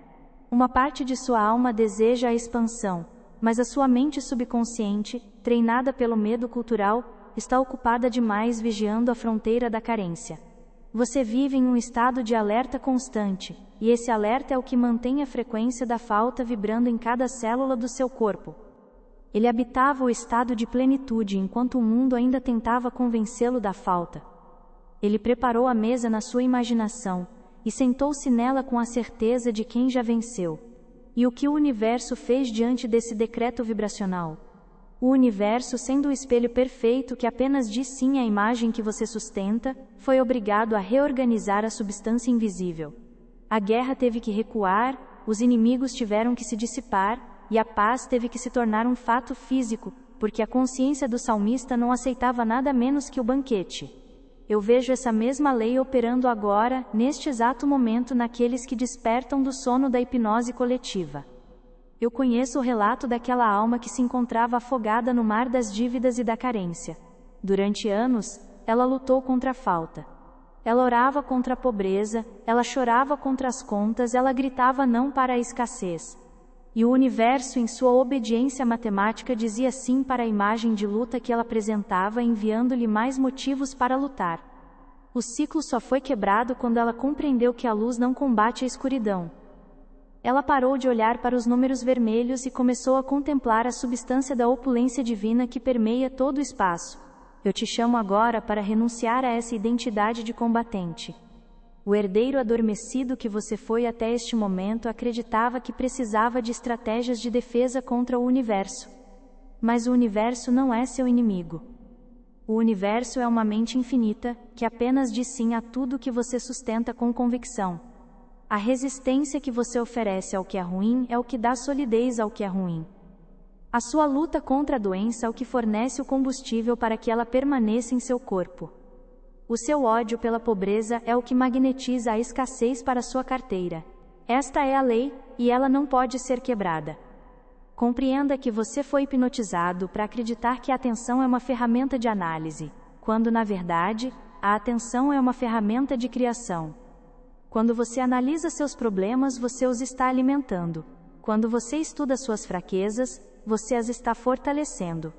Uma parte de sua alma deseja a expansão, mas a sua mente subconsciente, treinada pelo medo cultural, está ocupada demais vigiando a fronteira da carência. Você vive em um estado de alerta constante, e esse alerta é o que mantém a frequência da falta vibrando em cada célula do seu corpo. Ele habitava o estado de plenitude enquanto o mundo ainda tentava convencê-lo da falta. Ele preparou a mesa na sua imaginação, e sentou-se nela com a certeza de quem já venceu. E o que o universo fez diante desse decreto vibracional? O universo, sendo o espelho perfeito que apenas diz sim à imagem que você sustenta, foi obrigado a reorganizar a substância invisível. A guerra teve que recuar, os inimigos tiveram que se dissipar, e a paz teve que se tornar um fato físico, porque a consciência do salmista não aceitava nada menos que o banquete. Eu vejo essa mesma lei operando agora, neste exato momento, naqueles que despertam do sono da hipnose coletiva. Eu conheço o relato daquela alma que se encontrava afogada no mar das dívidas e da carência. Durante anos, ela lutou contra a falta. Ela orava contra a pobreza, ela chorava contra as contas, ela gritava não para a escassez. E o universo, em sua obediência matemática, dizia sim para a imagem de luta que ela apresentava, enviando-lhe mais motivos para lutar. O ciclo só foi quebrado quando ela compreendeu que a luz não combate a escuridão. Ela parou de olhar para os números vermelhos e começou a contemplar a substância da opulência divina que permeia todo o espaço. Eu te chamo agora para renunciar a essa identidade de combatente. O herdeiro adormecido que você foi até este momento acreditava que precisava de estratégias de defesa contra o universo. Mas o universo não é seu inimigo. O universo é uma mente infinita, que apenas diz sim a tudo que você sustenta com convicção. A resistência que você oferece ao que é ruim é o que dá solidez ao que é ruim. A sua luta contra a doença é o que fornece o combustível para que ela permaneça em seu corpo. O seu ódio pela pobreza é o que magnetiza a escassez para sua carteira. Esta é a lei, e ela não pode ser quebrada. Compreenda que você foi hipnotizado para acreditar que a atenção é uma ferramenta de análise, quando na verdade, a atenção é uma ferramenta de criação. Quando você analisa seus problemas, você os está alimentando. Quando você estuda suas fraquezas, você as está fortalecendo.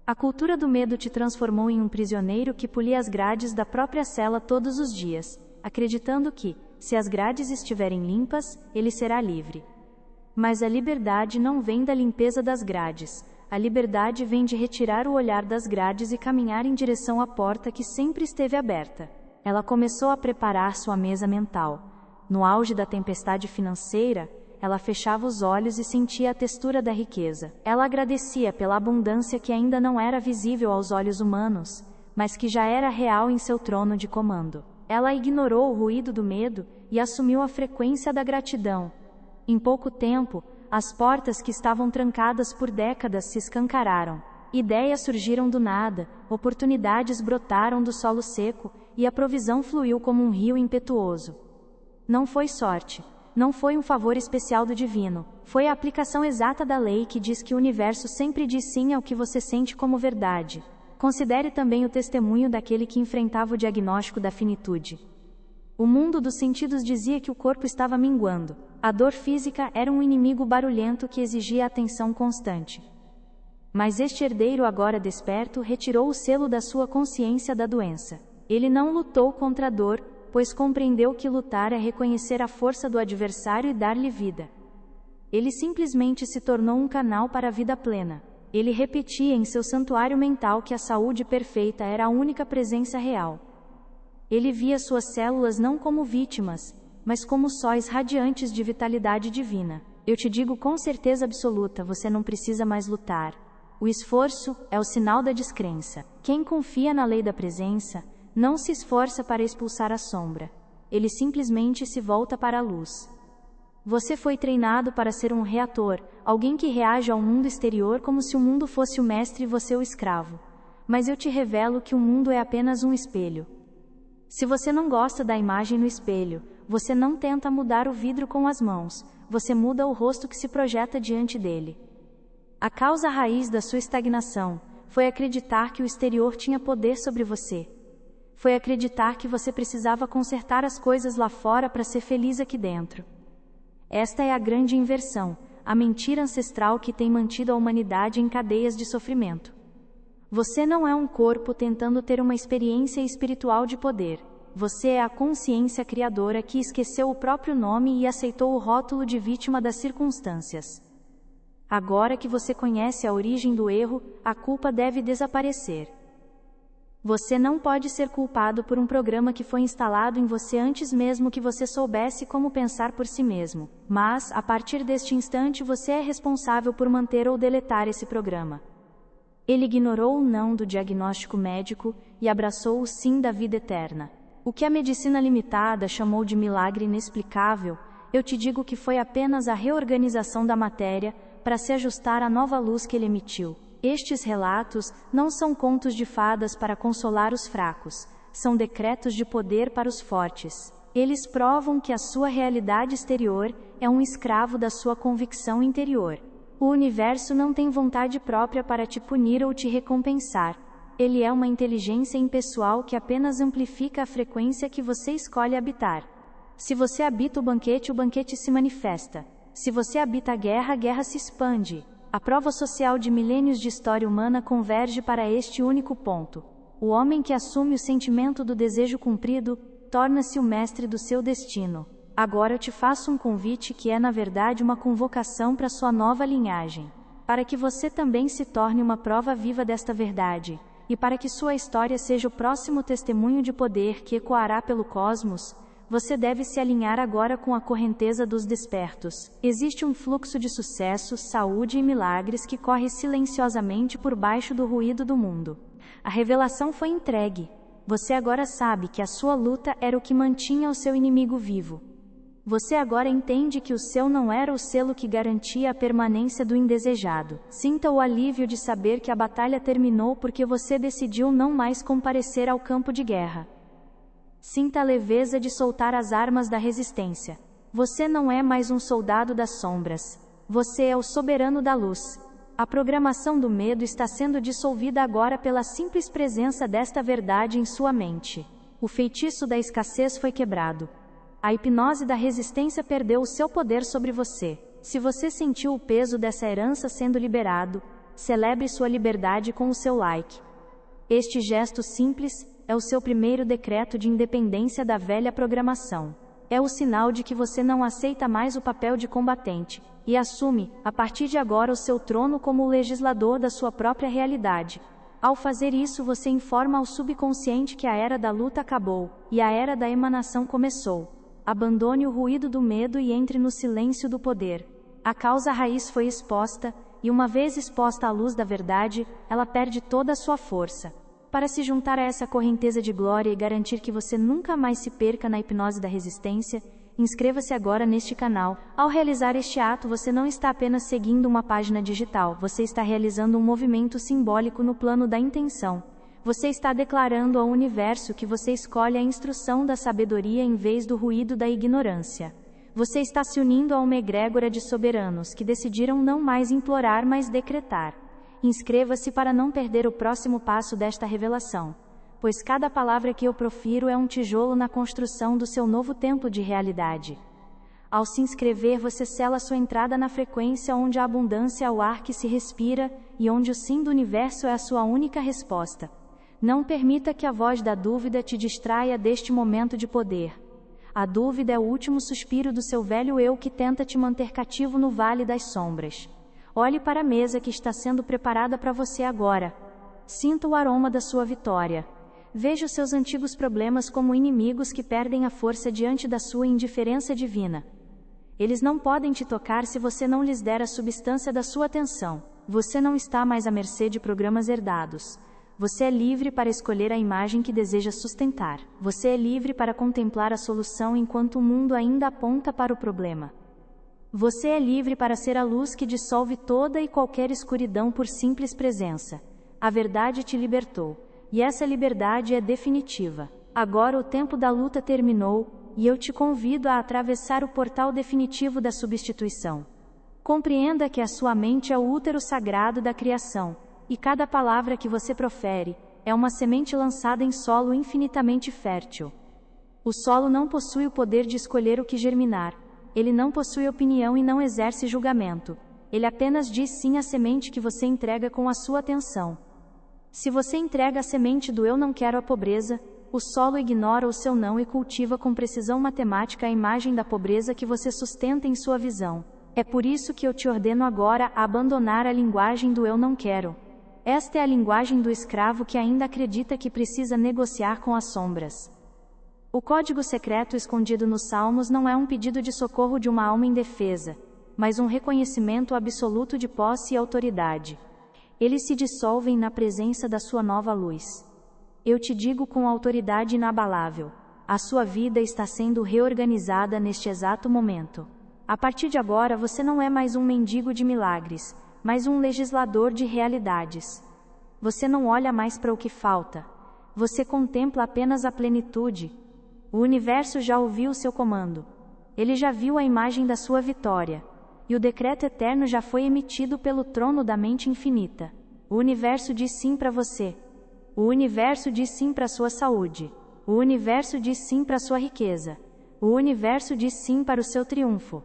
A cultura do medo te transformou em um prisioneiro que polia as grades da própria cela todos os dias, acreditando que, se as grades estiverem limpas, ele será livre. Mas a liberdade não vem da limpeza das grades. A liberdade vem de retirar o olhar das grades e caminhar em direção à porta que sempre esteve aberta. Ela começou a preparar sua mesa mental. No auge da tempestade financeira, ela fechava os olhos e sentia a textura da riqueza. Ela agradecia pela abundância que ainda não era visível aos olhos humanos, mas que já era real em seu trono de comando. Ela ignorou o ruído do medo, e assumiu a frequência da gratidão. Em pouco tempo, as portas que estavam trancadas por décadas se escancararam. Ideias surgiram do nada, oportunidades brotaram do solo seco, e a provisão fluiu como um rio impetuoso. Não foi sorte. Não foi um favor especial do divino. Foi a aplicação exata da lei que diz que o universo sempre diz sim ao que você sente como verdade. Considere também o testemunho daquele que enfrentava o diagnóstico da finitude. O mundo dos sentidos dizia que o corpo estava minguando. A dor física era um inimigo barulhento que exigia atenção constante. Mas este herdeiro agora desperto retirou o selo da sua consciência da doença. Ele não lutou contra a dor, pois compreendeu que lutar é reconhecer a força do adversário e dar-lhe vida. Ele simplesmente se tornou um canal para a vida plena. Ele repetia em seu santuário mental que a saúde perfeita era a única presença real. Ele via suas células não como vítimas, mas como sóis radiantes de vitalidade divina. Eu te digo com certeza absoluta, você não precisa mais lutar. O esforço é o sinal da descrença. Quem confia na lei da presença, não se esforça para expulsar a sombra. Ele simplesmente se volta para a luz. Você foi treinado para ser um reator, alguém que reage ao mundo exterior como se o mundo fosse o mestre e você o escravo. Mas eu te revelo que o mundo é apenas um espelho. Se você não gosta da imagem no espelho, você não tenta mudar o vidro com as mãos, você muda o rosto que se projeta diante dele. A causa raiz da sua estagnação foi acreditar que o exterior tinha poder sobre você. Foi acreditar que você precisava consertar as coisas lá fora para ser feliz aqui dentro. Esta é a grande inversão, a mentira ancestral que tem mantido a humanidade em cadeias de sofrimento. Você não é um corpo tentando ter uma experiência espiritual de poder. Você é a consciência criadora que esqueceu o próprio nome e aceitou o rótulo de vítima das circunstâncias. Agora que você conhece a origem do erro, a culpa deve desaparecer. Você não pode ser culpado por um programa que foi instalado em você antes mesmo que você soubesse como pensar por si mesmo. Mas, a partir deste instante, você é responsável por manter ou deletar esse programa. Ele ignorou o não do diagnóstico médico e abraçou o sim da vida eterna. O que a medicina limitada chamou de milagre inexplicável, eu te digo que foi apenas a reorganização da matéria para se ajustar à nova luz que ele emitiu. Estes relatos não são contos de fadas para consolar os fracos, são decretos de poder para os fortes. Eles provam que a sua realidade exterior é um escravo da sua convicção interior. O universo não tem vontade própria para te punir ou te recompensar. Ele é uma inteligência impessoal que apenas amplifica a frequência que você escolhe habitar. Se você habita o banquete se manifesta. Se você habita a guerra se expande. A prova social de milênios de história humana converge para este único ponto. O homem que assume o sentimento do desejo cumprido, torna-se o mestre do seu destino. Agora eu te faço um convite que é na verdade uma convocação para sua nova linhagem. Para que você também se torne uma prova viva desta verdade, e para que sua história seja o próximo testemunho de poder que ecoará pelo cosmos, você deve se alinhar agora com a correnteza dos despertos. Existe um fluxo de sucesso, saúde e milagres que corre silenciosamente por baixo do ruído do mundo. A revelação foi entregue. Você agora sabe que a sua luta era o que mantinha o seu inimigo vivo. Você agora entende que o seu não era o selo que garantia a permanência do indesejado. Sinta o alívio de saber que a batalha terminou porque você decidiu não mais comparecer ao campo de guerra. Sinta a leveza de soltar as armas da resistência. Você não é mais um soldado das sombras. Você é o soberano da luz. A programação do medo está sendo dissolvida agora pela simples presença desta verdade em sua mente. O feitiço da escassez foi quebrado. A hipnose da resistência perdeu o seu poder sobre você. Se você sentiu o peso dessa herança sendo liberado, celebre sua liberdade com o seu like. Este gesto simples é o seu primeiro decreto de independência da velha programação. É o sinal de que você não aceita mais o papel de combatente, e assume, a partir de agora, o seu trono como o legislador da sua própria realidade. Ao fazer isso, você informa ao subconsciente que a era da luta acabou, e a era da emanação começou. Abandone o ruído do medo e entre no silêncio do poder. A causa raiz foi exposta, e uma vez exposta à luz da verdade, ela perde toda a sua força. Para se juntar a essa correnteza de glória e garantir que você nunca mais se perca na hipnose da resistência, inscreva-se agora neste canal. Ao realizar este ato, você não está apenas seguindo uma página digital, você está realizando um movimento simbólico no plano da intenção. Você está declarando ao universo que você escolhe a instrução da sabedoria em vez do ruído da ignorância. Você está se unindo a uma egrégora de soberanos que decidiram não mais implorar, mas decretar. Inscreva-se para não perder o próximo passo desta revelação, pois cada palavra que eu profiro é um tijolo na construção do seu novo templo de realidade. Ao se inscrever, você sela sua entrada na frequência onde a abundância é o ar que se respira e onde o sim do universo é a sua única resposta. Não permita que a voz da dúvida te distraia deste momento de poder. A dúvida é o último suspiro do seu velho eu que tenta te manter cativo no vale das sombras. Olhe para a mesa que está sendo preparada para você agora. Sinta o aroma da sua vitória. Veja os seus antigos problemas como inimigos que perdem a força diante da sua indiferença divina. Eles não podem te tocar se você não lhes der a substância da sua atenção. Você não está mais à mercê de programas herdados. Você é livre para escolher a imagem que deseja sustentar. Você é livre para contemplar a solução enquanto o mundo ainda aponta para o problema. Você é livre para ser a luz que dissolve toda e qualquer escuridão por simples presença. A verdade te libertou, e essa liberdade é definitiva. Agora o tempo da luta terminou, e eu te convido a atravessar o portal definitivo da substituição. Compreenda que a sua mente é o útero sagrado da criação, e cada palavra que você profere é uma semente lançada em solo infinitamente fértil. O solo não possui o poder de escolher o que germinar. Ele não possui opinião e não exerce julgamento. Ele apenas diz sim à semente que você entrega com a sua atenção. Se você entrega a semente do eu não quero a pobreza, o solo ignora o seu não e cultiva com precisão matemática a imagem da pobreza que você sustenta em sua visão. É por isso que eu te ordeno agora a abandonar a linguagem do eu não quero. Esta é a linguagem do escravo que ainda acredita que precisa negociar com as sombras. O código secreto escondido nos Salmos não é um pedido de socorro de uma alma indefesa, mas um reconhecimento absoluto de posse e autoridade. Eles se dissolvem na presença da sua nova luz. Eu te digo com autoridade inabalável: a sua vida está sendo reorganizada neste exato momento. A partir de agora você não é mais um mendigo de milagres, mas um legislador de realidades. Você não olha mais para o que falta. Você contempla apenas a plenitude. O universo já ouviu o seu comando. Ele já viu a imagem da sua vitória. E o decreto eterno já foi emitido pelo trono da mente infinita. O universo diz sim para você. O universo diz sim para sua saúde. O universo diz sim para sua riqueza. O universo diz sim para o seu triunfo.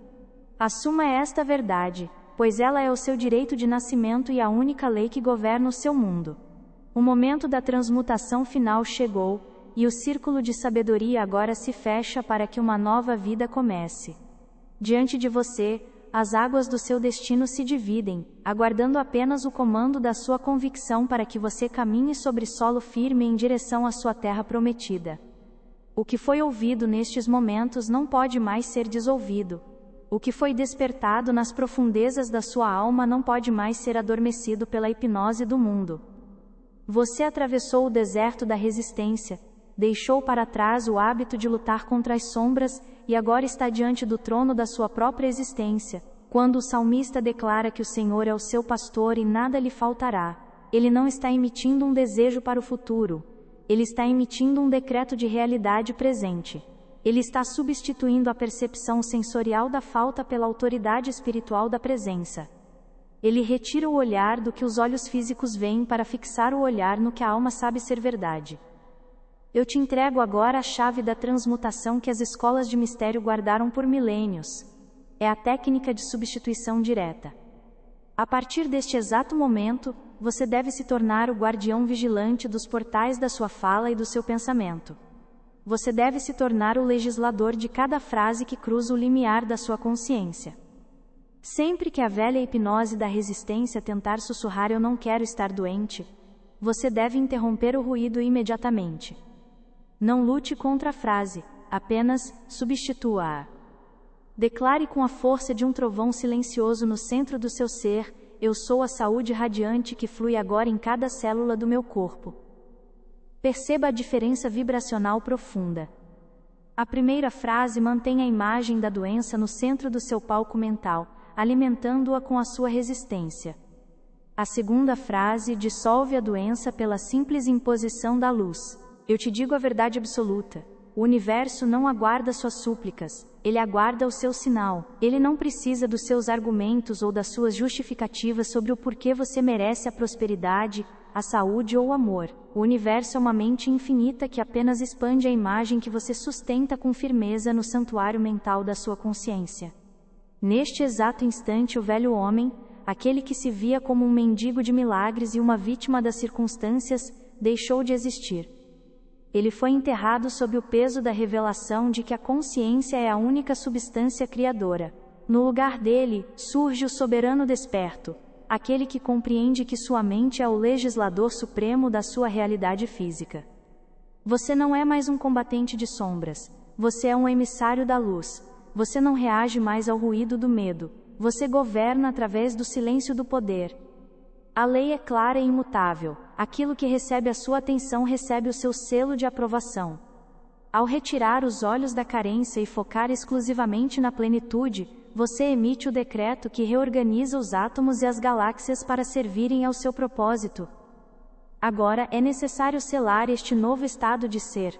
Assuma esta verdade, pois ela é o seu direito de nascimento e a única lei que governa o seu mundo. O momento da transmutação final chegou, e o círculo de sabedoria agora se fecha para que uma nova vida comece. Diante de você, as águas do seu destino se dividem, aguardando apenas o comando da sua convicção para que você caminhe sobre solo firme em direção à sua terra prometida. O que foi ouvido nestes momentos não pode mais ser desouvido. O que foi despertado nas profundezas da sua alma não pode mais ser adormecido pela hipnose do mundo. Você atravessou o deserto da resistência, deixou para trás o hábito de lutar contra as sombras e agora está diante do trono da sua própria existência. Quando o salmista declara que o Senhor é o seu pastor e nada lhe faltará, ele não está emitindo um desejo para o futuro. Ele está emitindo um decreto de realidade presente. Ele está substituindo a percepção sensorial da falta pela autoridade espiritual da presença. Ele retira o olhar do que os olhos físicos veem para fixar o olhar no que a alma sabe ser verdade. Eu te entrego agora a chave da transmutação que as escolas de mistério guardaram por milênios. É a técnica de substituição direta. A partir deste exato momento, você deve se tornar o guardião vigilante dos portais da sua fala e do seu pensamento. Você deve se tornar o legislador de cada frase que cruza o limiar da sua consciência. Sempre que a velha hipnose da resistência tentar sussurrar "eu não quero estar doente", você deve interromper o ruído imediatamente. Não lute contra a frase, apenas substitua-a. Declare com a força de um trovão silencioso no centro do seu ser: eu sou a saúde radiante que flui agora em cada célula do meu corpo. Perceba a diferença vibracional profunda. A primeira frase mantém a imagem da doença no centro do seu palco mental, alimentando-a com a sua resistência. A segunda frase dissolve a doença pela simples imposição da luz. Eu te digo a verdade absoluta. O universo não aguarda suas súplicas, ele aguarda o seu sinal. Ele não precisa dos seus argumentos ou das suas justificativas sobre o porquê você merece a prosperidade, a saúde ou o amor. O universo é uma mente infinita que apenas expande a imagem que você sustenta com firmeza no santuário mental da sua consciência. Neste exato instante, o velho homem, aquele que se via como um mendigo de milagres e uma vítima das circunstâncias, deixou de existir. Ele foi enterrado sob o peso da revelação de que a consciência é a única substância criadora. No lugar dele, surge o soberano desperto, aquele que compreende que sua mente é o legislador supremo da sua realidade física. Você não é mais um combatente de sombras, você é um emissário da luz. Você não reage mais ao ruído do medo, você governa através do silêncio do poder. A lei é clara e imutável, aquilo que recebe a sua atenção recebe o seu selo de aprovação. Ao retirar os olhos da carência e focar exclusivamente na plenitude, você emite o decreto que reorganiza os átomos e as galáxias para servirem ao seu propósito. Agora é necessário selar este novo estado de ser.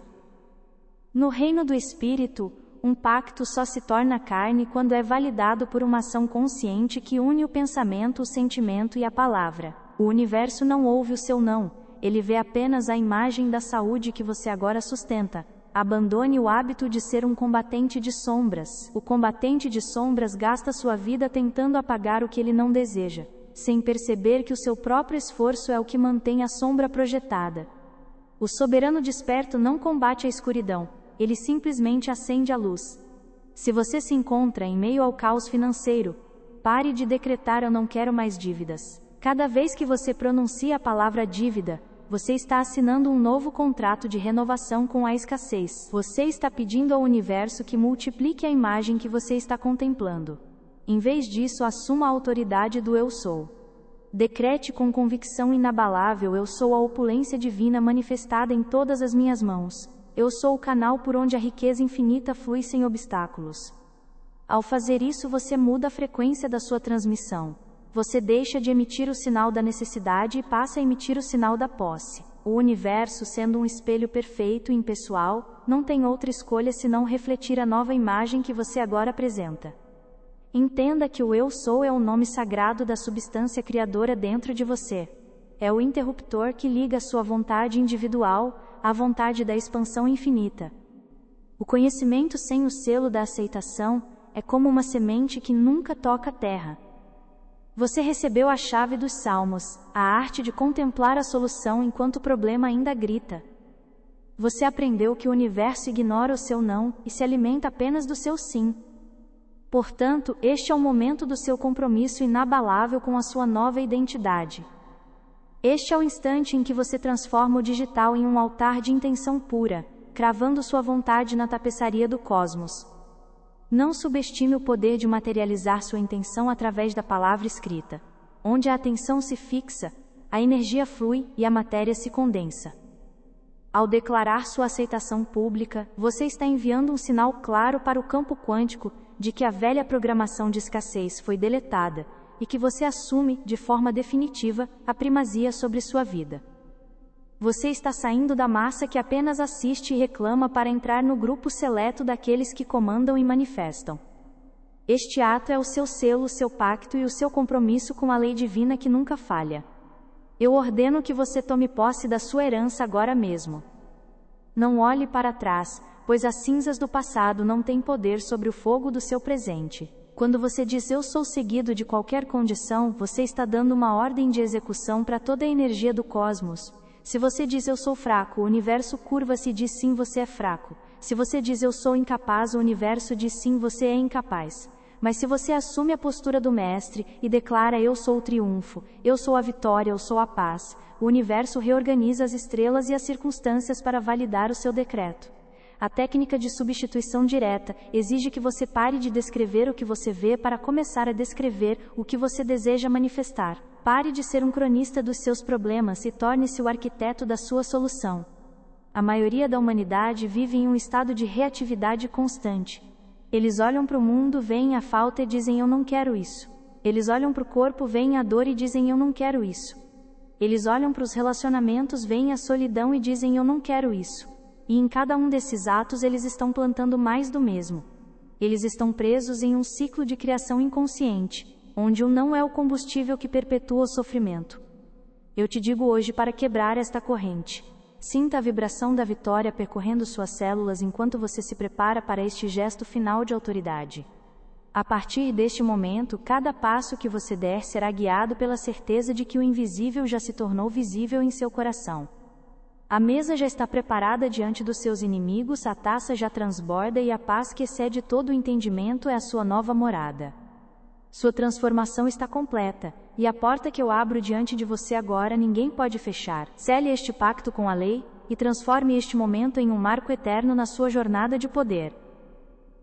No reino do espírito, um pacto só se torna carne quando é validado por uma ação consciente que une o pensamento, o sentimento e a palavra. O universo não ouve o seu não, ele vê apenas a imagem da saúde que você agora sustenta. Abandone o hábito de ser um combatente de sombras. O combatente de sombras gasta sua vida tentando apagar o que ele não deseja, sem perceber que o seu próprio esforço é o que mantém a sombra projetada. O soberano desperto não combate a escuridão, ele simplesmente acende a luz. Se você se encontra em meio ao caos financeiro, pare de decretar eu não quero mais dívidas. Cada vez que você pronuncia a palavra dívida, você está assinando um novo contrato de renovação com a escassez. Você está pedindo ao universo que multiplique a imagem que você está contemplando. Em vez disso, assuma a autoridade do eu sou. Decrete com convicção inabalável: eu sou a opulência divina manifestada em todas as minhas mãos. Eu sou o canal por onde a riqueza infinita flui sem obstáculos. Ao fazer isso, você muda a frequência da sua transmissão. Você deixa de emitir o sinal da necessidade e passa a emitir o sinal da posse. O universo, sendo um espelho perfeito e impessoal, não tem outra escolha senão refletir a nova imagem que você agora apresenta. Entenda que o Eu Sou é o nome sagrado da substância criadora dentro de você. É o interruptor que liga a sua vontade individual à vontade da expansão infinita. O conhecimento sem o selo da aceitação é como uma semente que nunca toca a terra. Você recebeu a chave dos salmos, a arte de contemplar a solução enquanto o problema ainda grita. Você aprendeu que o universo ignora o seu não e se alimenta apenas do seu sim. Portanto, este é o momento do seu compromisso inabalável com a sua nova identidade. Este é o instante em que você transforma o digital em um altar de intenção pura, cravando sua vontade na tapeçaria do cosmos. Não subestime o poder de materializar sua intenção através da palavra escrita. Onde a atenção se fixa, a energia flui e a matéria se condensa. Ao declarar sua aceitação pública, você está enviando um sinal claro para o campo quântico de que a velha programação de escassez foi deletada e que você assume, de forma definitiva, a primazia sobre sua vida. Você está saindo da massa que apenas assiste e reclama para entrar no grupo seleto daqueles que comandam e manifestam. Este ato é o seu selo, o seu pacto e o seu compromisso com a lei divina que nunca falha. Eu ordeno que você tome posse da sua herança agora mesmo. Não olhe para trás, pois as cinzas do passado não têm poder sobre o fogo do seu presente. Quando você diz eu sou seguido de qualquer condição, você está dando uma ordem de execução para toda a energia do cosmos. Se você diz eu sou fraco, o universo curva-se e diz sim, você é fraco. Se você diz eu sou incapaz, o universo diz sim, você é incapaz. Mas se você assume a postura do mestre e declara eu sou o triunfo, eu sou a vitória, eu sou a paz, o universo reorganiza as estrelas e as circunstâncias para validar o seu decreto. A técnica de substituição direta exige que você pare de descrever o que você vê para começar a descrever o que você deseja manifestar. Pare de ser um cronista dos seus problemas e torne-se o arquiteto da sua solução. A maioria da humanidade vive em um estado de reatividade constante. Eles olham para o mundo, veem a falta e dizem eu não quero isso. Eles olham para o corpo, veem a dor e dizem eu não quero isso. Eles olham para os relacionamentos, veem a solidão e dizem eu não quero isso. E em cada um desses atos eles estão plantando mais do mesmo. Eles estão presos em um ciclo de criação inconsciente, onde o não é o combustível que perpetua o sofrimento. Eu te digo hoje para quebrar esta corrente. Sinta a vibração da vitória percorrendo suas células enquanto você se prepara para este gesto final de autoridade. A partir deste momento, cada passo que você der será guiado pela certeza de que o invisível já se tornou visível em seu coração. A mesa já está preparada diante dos seus inimigos, a taça já transborda e a paz que excede todo o entendimento é a sua nova morada. Sua transformação está completa, e a porta que eu abro diante de você agora ninguém pode fechar. Cele este pacto com a lei, e transforme este momento em um marco eterno na sua jornada de poder.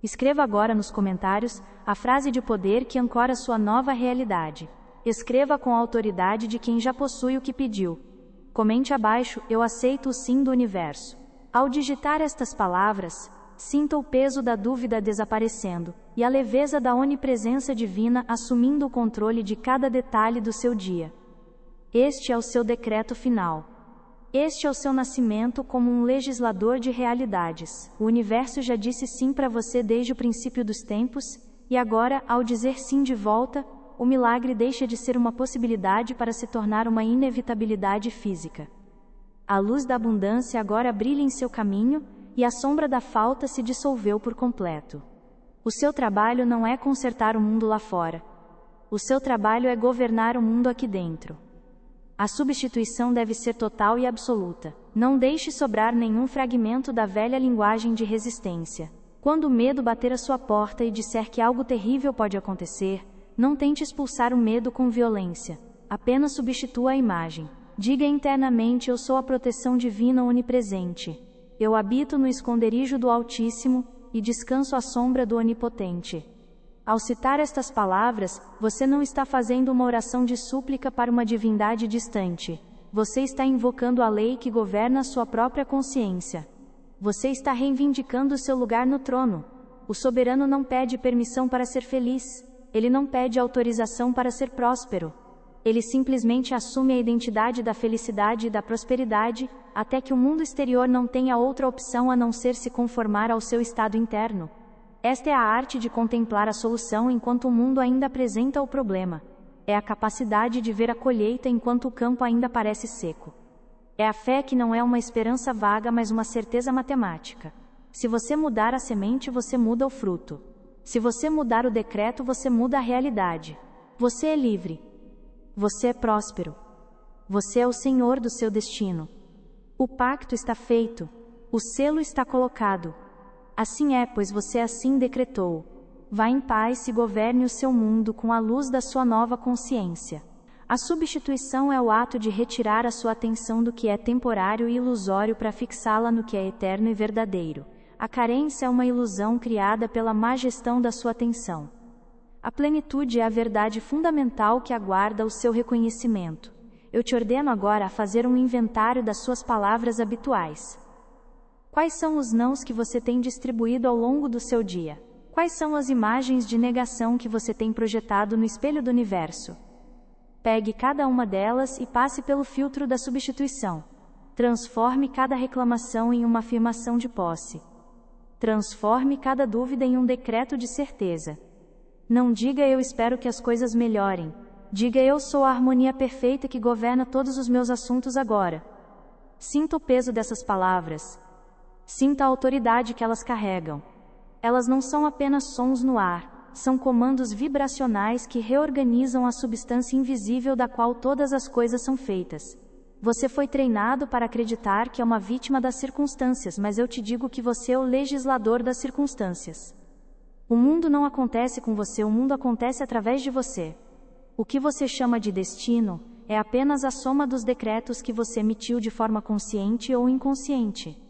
Escreva agora nos comentários a frase de poder que ancora sua nova realidade. Escreva com a autoridade de quem já possui o que pediu. Comente abaixo, eu aceito o sim do universo. Ao digitar estas palavras, sinta o peso da dúvida desaparecendo, e a leveza da onipresença divina assumindo o controle de cada detalhe do seu dia. Este é o seu decreto final. Este é o seu nascimento como um legislador de realidades. O universo já disse sim para você desde o princípio dos tempos, e agora, ao dizer sim de volta, o milagre deixa de ser uma possibilidade para se tornar uma inevitabilidade física. A luz da abundância agora brilha em seu caminho, e a sombra da falta se dissolveu por completo. O seu trabalho não é consertar o mundo lá fora. O seu trabalho é governar o mundo aqui dentro. A substituição deve ser total e absoluta. Não deixe sobrar nenhum fragmento da velha linguagem de resistência. Quando o medo bater à sua porta e disser que algo terrível pode acontecer, não tente expulsar o medo com violência. Apenas substitua a imagem. Diga internamente: eu sou a proteção divina onipresente. Eu habito no esconderijo do Altíssimo, e descanso à sombra do Onipotente. Ao citar estas palavras, você não está fazendo uma oração de súplica para uma divindade distante. Você está invocando a lei que governa a sua própria consciência. Você está reivindicando o seu lugar no trono. O soberano não pede permissão para ser feliz. Ele não pede autorização para ser próspero. Ele simplesmente assume a identidade da felicidade e da prosperidade, até que o mundo exterior não tenha outra opção a não ser se conformar ao seu estado interno. Esta é a arte de contemplar a solução enquanto o mundo ainda apresenta o problema. É a capacidade de ver a colheita enquanto o campo ainda parece seco. É a fé que não é uma esperança vaga, mas uma certeza matemática. Se você mudar a semente, você muda o fruto. Se você mudar o decreto, você muda a realidade. Você é livre. Você é próspero. Você é o senhor do seu destino. O pacto está feito. O selo está colocado. Assim é, pois você assim decretou. Vá em paz e governe o seu mundo com a luz da sua nova consciência. A substituição é o ato de retirar a sua atenção do que é temporário e ilusório para fixá-la no que é eterno e verdadeiro. A carência é uma ilusão criada pela má gestão da sua atenção. A plenitude é a verdade fundamental que aguarda o seu reconhecimento. Eu te ordeno agora a fazer um inventário das suas palavras habituais. Quais são os nãos que você tem distribuído ao longo do seu dia? Quais são as imagens de negação que você tem projetado no espelho do universo? Pegue cada uma delas e passe pelo filtro da substituição. Transforme cada reclamação em uma afirmação de posse. Transforme cada dúvida em um decreto de certeza. Não diga eu espero que as coisas melhorem. Diga eu sou a harmonia perfeita que governa todos os meus assuntos agora. Sinta o peso dessas palavras. Sinta a autoridade que elas carregam. Elas não são apenas sons no ar, são comandos vibracionais que reorganizam a substância invisível da qual todas as coisas são feitas. Você foi treinado para acreditar que é uma vítima das circunstâncias, mas eu te digo que você é o legislador das circunstâncias. O mundo não acontece com você, o mundo acontece através de você. O que você chama de destino é apenas a soma dos decretos que você emitiu de forma consciente ou inconsciente.